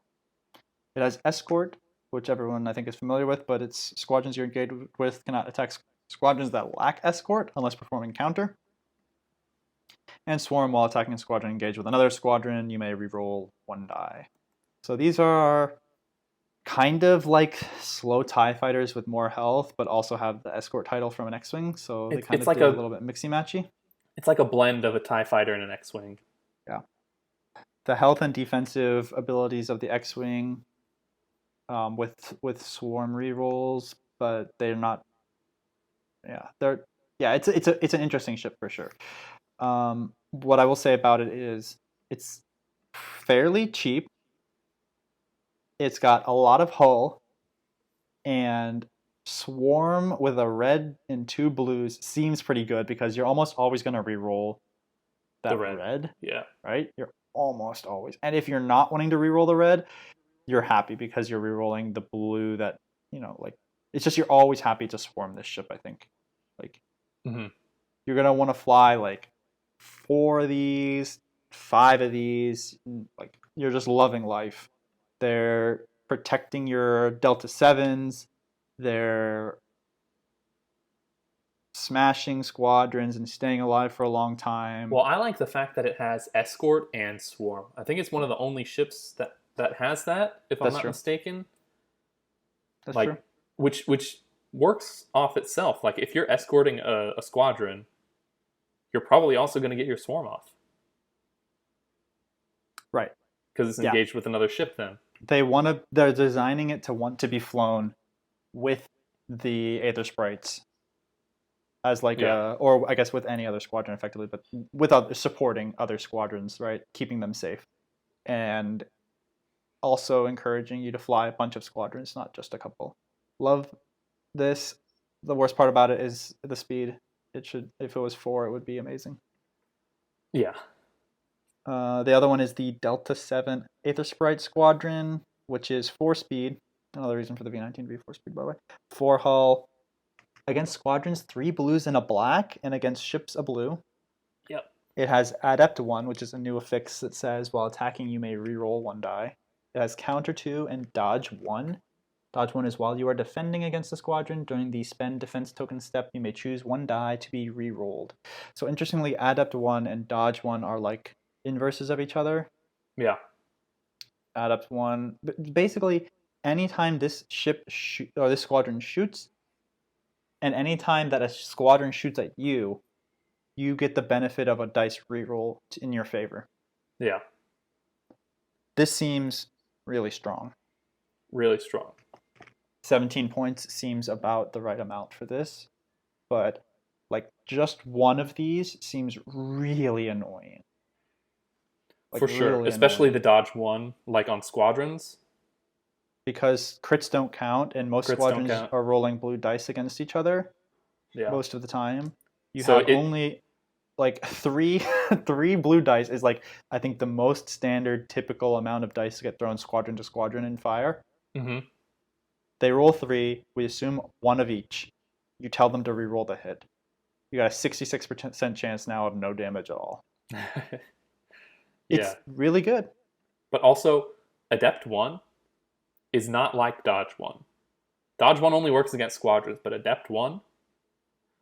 Speaker 4: It has escort, which everyone I think is familiar with, but it's squadrons you're engaged with cannot attack squadrons that lack escort unless performing counter. And swarm while attacking a squadron engaged with another squadron, you may reroll 1 die. So these are kind of like slow TIE fighters with more health, but also have the escort title from an X-Wing, so they kind of like do a little bit mixy-matchy.
Speaker 3: It's like a blend of a TIE fighter and an X-Wing.
Speaker 4: Yeah. The health and defensive abilities of the X-Wing with swarm rerolls, but they're not. Yeah, it's an interesting ship for sure. What I will say about it is it's fairly cheap. It's got a lot of hull, and Swarm with a red and 2 blues seems pretty good because you're almost always going to reroll
Speaker 3: The
Speaker 4: that
Speaker 3: red.
Speaker 4: red,
Speaker 3: Yeah.
Speaker 4: right? You're almost always. And if you're not wanting to reroll the red, you're happy because you're rerolling the blue that, like, it's just you're always happy to swarm this ship, I think. Like,
Speaker 3: Mm-hmm.
Speaker 4: you're going to want to fly, like, 4 of these, 5 of these. Like, you're just loving life. They're protecting your Delta 7s. They're smashing squadrons and staying alive for a long time.
Speaker 3: Well, I like the fact that it has escort and swarm. I think it's one of the only ships that has that, if I'm
Speaker 4: That's
Speaker 3: not
Speaker 4: true.
Speaker 3: mistaken.
Speaker 4: That's
Speaker 3: Like,
Speaker 4: true.
Speaker 3: which works off itself. Like, if you're escorting a squadron, you're probably also going to get your swarm off
Speaker 4: Right.
Speaker 3: because it's engaged with another ship. Then
Speaker 4: They're designing it to want to be flown with the Aether Sprites as like or I guess with any other squadron effectively, but with supporting other squadrons, right? Keeping them safe. And also encouraging you to fly a bunch of squadrons, not just a couple. Love this. The worst part about it is the speed. If it was 4, it would be amazing.
Speaker 3: Yeah.
Speaker 4: The other one is the Delta 7 Aether Sprite Squadron, which is 4 speed. Another reason for the V19 to be 4 speed, by the way. 4 hull. Against squadrons, 3 blues and a black, and against ships, a blue.
Speaker 3: Yep.
Speaker 4: It has Adept 1, which is a new affix that says, while attacking, you may reroll 1 die. It has Counter 2 and Dodge 1. Dodge 1 is while you are defending against a squadron, during the spend defense token step, you may choose 1 die to be rerolled. So interestingly, Adept 1 and Dodge 1 are like inverses of each other.
Speaker 3: Yeah.
Speaker 4: Adept 1. Basically, anytime this or this squadron shoots, and anytime that a squadron shoots at you, you get the benefit of a dice reroll in your favor.
Speaker 3: Yeah.
Speaker 4: This seems really strong.
Speaker 3: Really strong.
Speaker 4: 17 points seems about the right amount for this, but like just one of these seems really annoying. Like,
Speaker 3: for sure,
Speaker 4: really
Speaker 3: especially
Speaker 4: annoying.
Speaker 3: the Dodge 1, like on Squadrons.
Speaker 4: Because crits don't count, and most
Speaker 3: Crits don't
Speaker 4: squadrons
Speaker 3: count.
Speaker 4: are rolling blue dice against each other
Speaker 3: Yeah.
Speaker 4: most of the time. You
Speaker 3: So
Speaker 4: have only like three blue dice is like, I think, the most standard typical amount of dice to get thrown squadron to squadron in fire.
Speaker 3: Mm-hmm.
Speaker 4: They roll 3. We assume 1 of each. You tell them to re-roll the hit. You got a 66% chance now of no damage at all. It's really good.
Speaker 3: But also, Adept 1 is not like Dodge 1. Dodge 1 only works against squadrons, but Adept 1,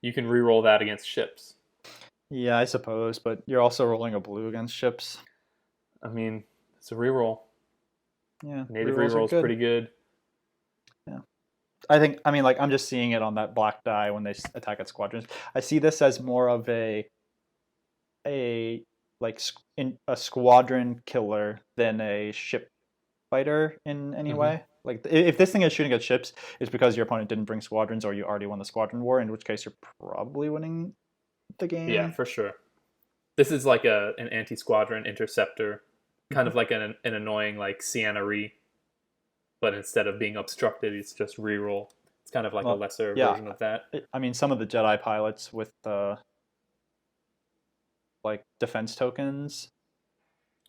Speaker 3: you can re-roll that against ships.
Speaker 4: Yeah, I suppose, but you're also rolling a blue against ships.
Speaker 3: I mean, it's a reroll.
Speaker 4: Yeah,
Speaker 3: Native reroll is pretty good.
Speaker 4: Yeah. I'm just seeing it on that black die when they attack at squadrons. I see this as more of a squadron killer than a ship fighter in any way. Like, if this thing is shooting at ships, it's because your opponent didn't bring squadrons or you already won the squadron war, in which case you're probably winning the game.
Speaker 3: Yeah, for sure. This is like an anti-squadron interceptor, kind of like an annoying like Sienna Re, but instead of being obstructed, it's just reroll. It's kind of like a lesser version of that.
Speaker 4: I mean, some of the Jedi pilots with like defense tokens,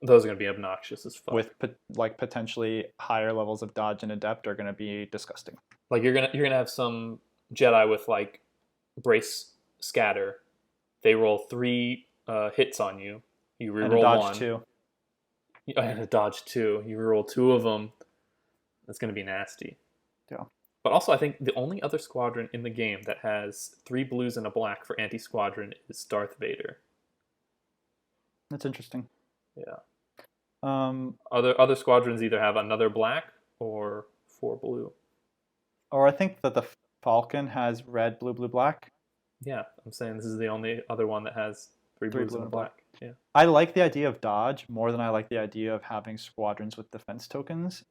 Speaker 3: those are going to be obnoxious as fuck.
Speaker 4: with like potentially higher levels of dodge and adept, are going to be disgusting.
Speaker 3: Like you're gonna have some Jedi with like brace scatter. They roll 3 hits on you. You reroll
Speaker 4: and a dodge
Speaker 3: 1.
Speaker 4: 2.
Speaker 3: And a dodge 2. You reroll 2 of them. That's going to be nasty.
Speaker 4: Yeah.
Speaker 3: But also, I think the only other squadron in the game that has 3 blues and a black for anti-squadron is Darth Vader.
Speaker 4: That's interesting.
Speaker 3: Yeah.
Speaker 4: Other
Speaker 3: squadrons either have another black or 4 blue.
Speaker 4: Or I think that the Falcon has red, blue, blue, black.
Speaker 3: Yeah, I'm saying this is the only other one that has 3 blues and a black. Yeah.
Speaker 4: I like the idea of dodge more than I like the idea of having squadrons with defense tokens.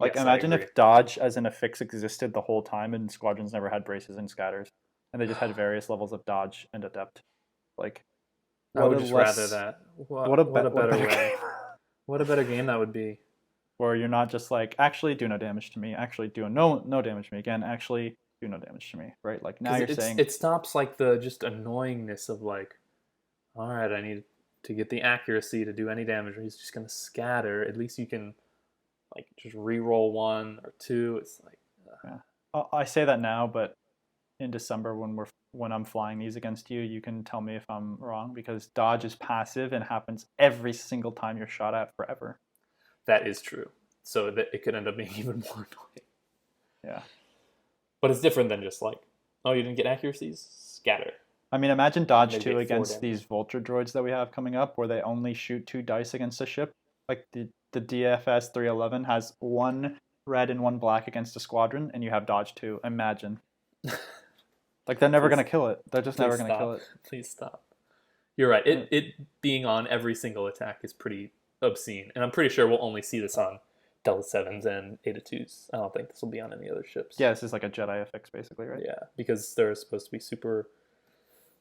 Speaker 4: Like,
Speaker 3: Yes,
Speaker 4: imagine if dodge as an affix existed the whole time and squadrons never had braces and scatters, and they just had various levels of dodge and adept. Like,
Speaker 3: I would just rather that. What a better way.
Speaker 4: game.
Speaker 3: What a better game that would be.
Speaker 4: Where you're not just like, actually do no damage to me, actually do no damage to me again, actually do no damage to me, right? Like now you're saying
Speaker 3: it stops like the just annoyingness of like, all right, I need to get the accuracy to do any damage, or he's just gonna scatter. At least you can like just re-roll 1 or 2. It's like
Speaker 4: I say that now, but in December when I'm flying these against you, you can tell me if I'm wrong, because dodge is passive and happens every single time you're shot at forever.
Speaker 3: that is true. So that it could end up being even more annoying.
Speaker 4: Yeah.
Speaker 3: But it's different than just like, oh, you didn't get accuracies? Scatter.
Speaker 4: I mean, imagine dodge
Speaker 3: Maybe
Speaker 4: 2
Speaker 3: 4
Speaker 4: against
Speaker 3: damage.
Speaker 4: these vulture droids that we have coming up, where they only shoot 2 dice against a ship. Like the DFS 311 has 1 red and 1 black against a squadron, and you have dodge 2. Imagine. Like they're never
Speaker 3: Please-
Speaker 4: gonna kill it. They're just never gonna
Speaker 3: stop.
Speaker 4: kill it.
Speaker 3: Please stop. You're right. It being on every single attack is pretty obscene, and I'm pretty sure we'll only see this on Delta 7s and Eta 2s. I don't think this will be on any other ships.
Speaker 4: Yeah, this is like a Jedi FX basically, right?
Speaker 3: Yeah, because they're supposed to be super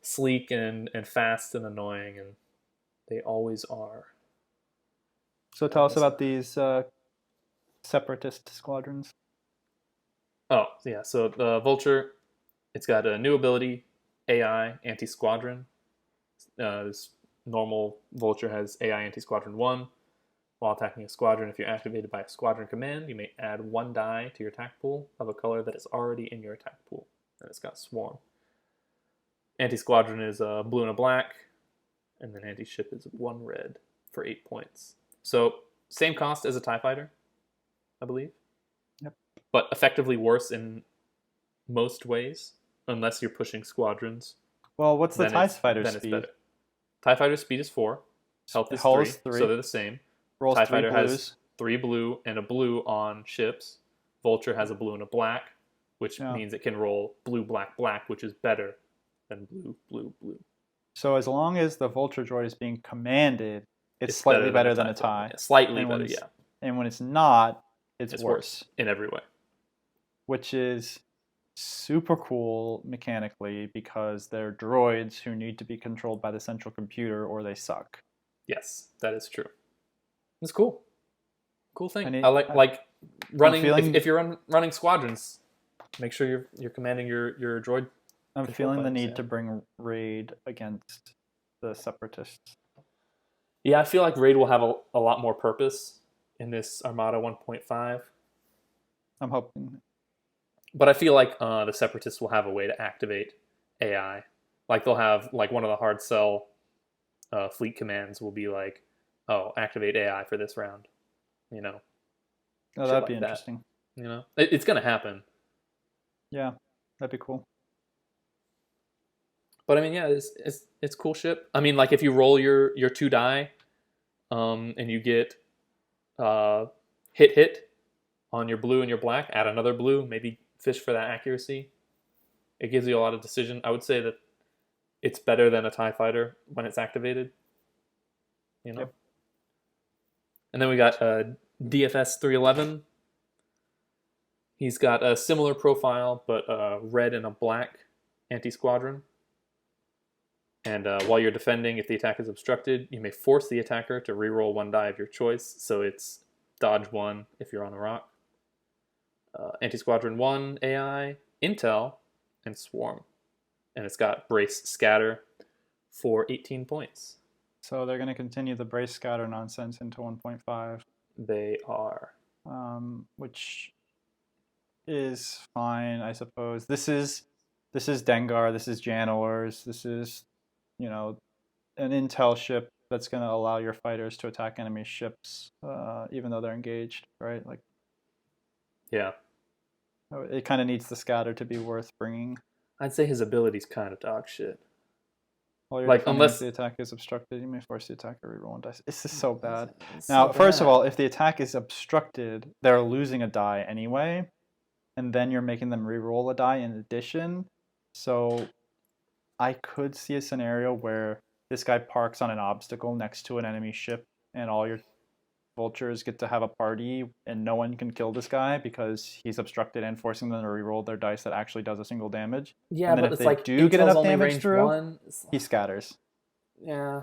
Speaker 3: sleek and fast and annoying, and they always are.
Speaker 4: So tell us about these separatist squadrons.
Speaker 3: Oh, yeah. So the Vulture, it's got a new ability, AI Anti-Squadron. This normal Vulture has AI Anti-Squadron 1. While attacking a squadron, if you're activated by a squadron command, you may add 1 die to your attack pool of a color that is already in your attack pool. And it's got Swarm. Anti-Squadron is a blue and a black, and then Anti-Ship is 1 red for 8 points. So, same cost as a TIE Fighter, I believe.
Speaker 4: Yep.
Speaker 3: But effectively worse in most ways, unless you're pushing squadrons.
Speaker 4: Well, what's the
Speaker 3: Then
Speaker 4: TIE
Speaker 3: it's-
Speaker 4: fighter
Speaker 3: then it's
Speaker 4: speed?
Speaker 3: better. TIE Fighter speed is 4. Health is
Speaker 4: Hull
Speaker 3: 3,
Speaker 4: is 3.
Speaker 3: so they're the same.
Speaker 4: Rolls
Speaker 3: TIE
Speaker 4: 3
Speaker 3: Fighter
Speaker 4: blues.
Speaker 3: has 3 blue and a blue on ships. Vulture has a blue and a black, which
Speaker 4: Yeah.
Speaker 3: means it can roll blue, black, black, which is better than blue, blue, blue.
Speaker 4: So as long as the vulture droid is being commanded, it's
Speaker 3: It's
Speaker 4: slightly better than a TIE.
Speaker 3: Yeah, slightly
Speaker 4: And when
Speaker 3: better,
Speaker 4: it's-
Speaker 3: yeah.
Speaker 4: And when it's not, it's worse.
Speaker 3: In every way.
Speaker 4: Which is super cool mechanically, because they're droids who need to be controlled by the central computer or they suck.
Speaker 3: Yes, that is true. It's cool. Cool thing.
Speaker 4: And
Speaker 3: I like running.
Speaker 4: feeling-
Speaker 3: If you're running squadrons, make sure you're commanding your droid.
Speaker 4: I'm
Speaker 3: Control
Speaker 4: feeling the
Speaker 3: buttons,
Speaker 4: need
Speaker 3: yeah.
Speaker 4: to bring raid against the separatists.
Speaker 3: Yeah, I feel like raid will have a lot more purpose in this Armada 1.5.
Speaker 4: I'm hoping.
Speaker 3: But I feel like the separatists will have a way to activate AI. Like they'll have like one of the hard sell fleet commands will be like, oh, activate AI for this round. You know.
Speaker 4: Oh,
Speaker 3: Shit
Speaker 4: that'd
Speaker 3: like
Speaker 4: be
Speaker 3: that.
Speaker 4: interesting.
Speaker 3: You know, it's gonna happen.
Speaker 4: Yeah, that'd be cool.
Speaker 3: But I mean, yeah, it's cool ship. I mean, like if you roll your 2 die, and you get hit on your blue and your black, add another blue, maybe fish for that accuracy. It gives you a lot of decision. I would say that it's better than a TIE Fighter when it's activated. You know?
Speaker 4: Yep.
Speaker 3: And then we got DFS 311. He's got a similar profile, but red and a black anti-squadron. And while you're defending, if the attack is obstructed, you may force the attacker to reroll 1 die of your choice. So it's dodge 1 if you're on the rock. Anti-Squadron 1 AI, Intel, and Swarm. And it's got Brace Scatter for 18 points.
Speaker 4: So they're going to continue the brace scatter nonsense into 1.5,
Speaker 3: They are.
Speaker 4: which is fine, I suppose. This is Dengar, this is Janors, this is, you know, an intel ship that's going to allow your fighters to attack enemy ships, even though they're engaged, right? Like,
Speaker 3: Yeah.
Speaker 4: it kind of needs the scatter to be worth bringing.
Speaker 3: I'd say his ability's kind of dog shit.
Speaker 4: While you're
Speaker 3: Like,
Speaker 4: defending,
Speaker 3: unless-
Speaker 4: if the attack is obstructed, you may force the attacker to reroll 1 dice. This is so bad.
Speaker 3: It's
Speaker 4: Now,
Speaker 3: so
Speaker 4: first of
Speaker 3: bad.
Speaker 4: all, if the attack is obstructed, they're losing a die anyway, and then you're making them re-roll a die in addition. So I could see a scenario where this guy parks on an obstacle next to an enemy ship, and all your vultures get to have a party, and no one can kill this guy because he's obstructed and forcing them to re-roll their dice that actually does a single damage.
Speaker 3: Yeah,
Speaker 4: and then
Speaker 3: but
Speaker 4: if
Speaker 3: it's
Speaker 4: they
Speaker 3: like
Speaker 4: do get
Speaker 3: Intel's
Speaker 4: enough
Speaker 3: only
Speaker 4: damage
Speaker 3: range
Speaker 4: through,
Speaker 3: 1.
Speaker 4: He scatters.
Speaker 3: Yeah,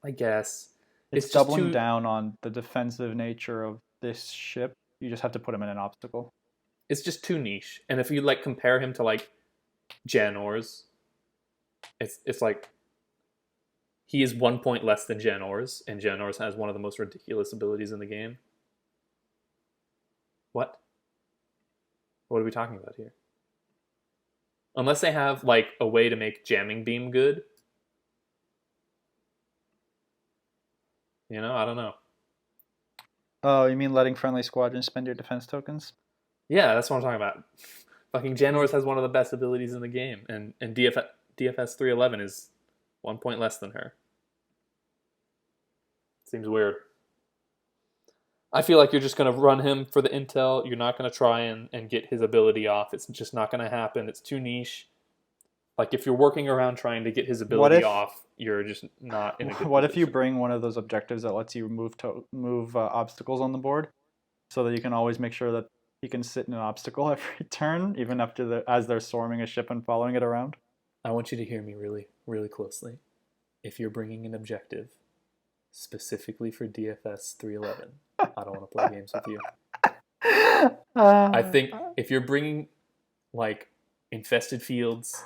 Speaker 3: I guess.
Speaker 4: It's
Speaker 3: It's just
Speaker 4: doubling
Speaker 3: too
Speaker 4: down on the defensive nature of this ship. You just have to put him in an obstacle.
Speaker 3: it's just too niche. And if you like compare him to like Janors, it's like he is 1 point less than Janors, and Janors has one of the most ridiculous abilities in the game. What? What are we talking about here? Unless they have like a way to make jamming beam good. I don't know.
Speaker 4: Oh, you mean letting friendly squadrons spend your defense tokens?
Speaker 3: Yeah, that's what I'm talking about. Fucking Janors has one of the best abilities in the game, and DFS 311 is 1 point less than her. Seems weird. I feel like you're just going to run him for the intel. You're not going to try and get his ability off. It's just not going to happen. It's too niche. Like, if you're working around trying to get his ability off, you're just not in a good
Speaker 4: What if you
Speaker 3: position.
Speaker 4: bring one of those objectives that lets you move obstacles on the board, so that you can always make sure that he can sit in an obstacle every turn, even as they're swarming a ship and following it around?
Speaker 3: I want you to hear me really, really closely. If you're bringing an objective specifically for DFS 311, I don't want to play games with you. I think if you're bringing, like, infested fields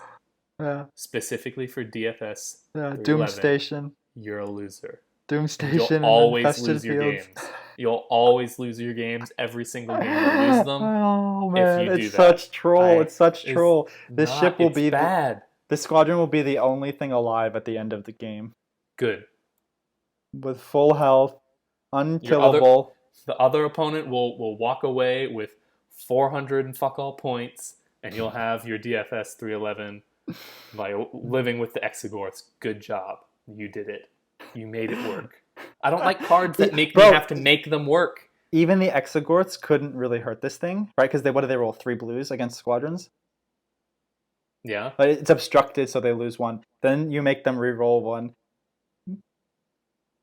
Speaker 3: specifically for DFS 311,
Speaker 4: Doom Station.
Speaker 3: you're a loser.
Speaker 4: Doom Station.
Speaker 3: You'll always
Speaker 4: infested
Speaker 3: lose your
Speaker 4: fields.
Speaker 3: games. You'll always lose your games. Every single game you'll lose them.
Speaker 4: Oh man,
Speaker 3: you do
Speaker 4: it's
Speaker 3: that.
Speaker 4: such troll. It's such
Speaker 3: It's
Speaker 4: troll. This
Speaker 3: not-
Speaker 4: ship will
Speaker 3: it's
Speaker 4: be
Speaker 3: bad.
Speaker 4: the squadron will be the only thing alive at the end of the game,
Speaker 3: Good.
Speaker 4: with full health, unkillable.
Speaker 3: The other opponent will walk away with 400 and fuck all points, and you'll have your DFS 311 by living with the Exegorths. Good job. You did it. You made it work. I don't like cards that make me have to make them work.
Speaker 4: Even the Exegorths couldn't really hurt this thing, right? Because what do they roll? 3 blues against squadrons?
Speaker 3: Yeah.
Speaker 4: But it's obstructed, so they lose 1. Then you make them re-roll 1.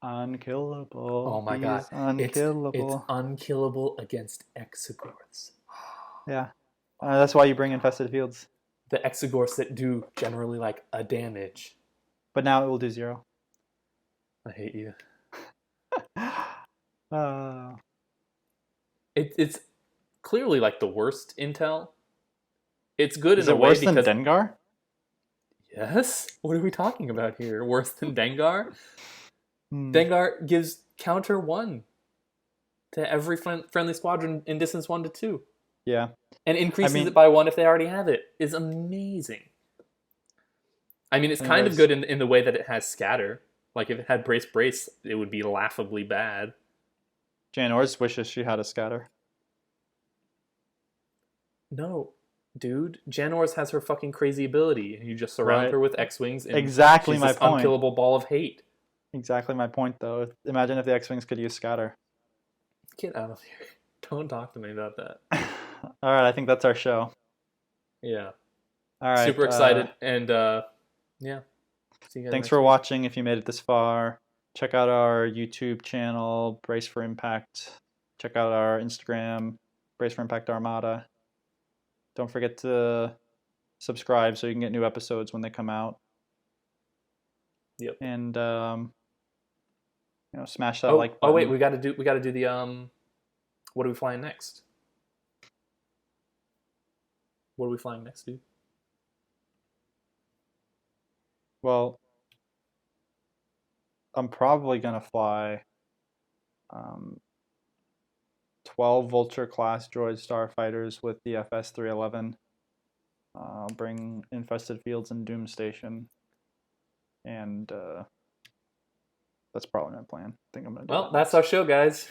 Speaker 4: Unkillable.
Speaker 3: Oh my god.
Speaker 4: Unkillable.
Speaker 3: It's unkillable against Exegorths.
Speaker 4: Yeah. That's why you bring infested fields.
Speaker 3: The Exegorths that do generally like a damage.
Speaker 4: But now it will do 0.
Speaker 3: I hate you. It's clearly like the worst intel. It's good in a way
Speaker 4: because... Is it worse than Dengar?
Speaker 3: Yes? What are we talking about here? Worse than Dengar? Dengar gives counter 1 to every friendly squadron in distance 1 to 2.
Speaker 4: Yeah.
Speaker 3: And increases it by 1 if they already have it. It's amazing. I mean, it's kind of good in the way that it has scatter. Like, if it had brace, it would be laughably bad.
Speaker 4: Janors wishes she had a scatter.
Speaker 3: No, dude. Janors has her fucking crazy ability, and you just surround her with X-Wings, and
Speaker 4: exactly
Speaker 3: she's
Speaker 4: my
Speaker 3: this
Speaker 4: point.
Speaker 3: unkillable ball of hate.
Speaker 4: Exactly my point, though. Imagine if the X-Wings could use scatter.
Speaker 3: Get out of here. Don't talk to me about that.
Speaker 4: All right, I think that's our show.
Speaker 3: Yeah.
Speaker 4: All right.
Speaker 3: Super excited, and yeah. See you guys
Speaker 4: Thanks for watching. If you made it this far, check out our YouTube channel, Brace for Impact. Check out our Instagram, Brace for Impact Armada. Don't forget to subscribe so you can get new episodes when they come out.
Speaker 3: Yep.
Speaker 4: And smash that like button.
Speaker 3: Oh wait, we got to do the what are we flying next? What are we flying next, dude?
Speaker 4: Well, I'm probably gonna fly 12 Vulture class droid starfighters with the FS 311. I'll bring Infested Fields and Doom Station, and that's probably my plan. I think I'm gonna do
Speaker 3: Well,
Speaker 4: that
Speaker 3: that's
Speaker 4: next.
Speaker 3: our show, guys.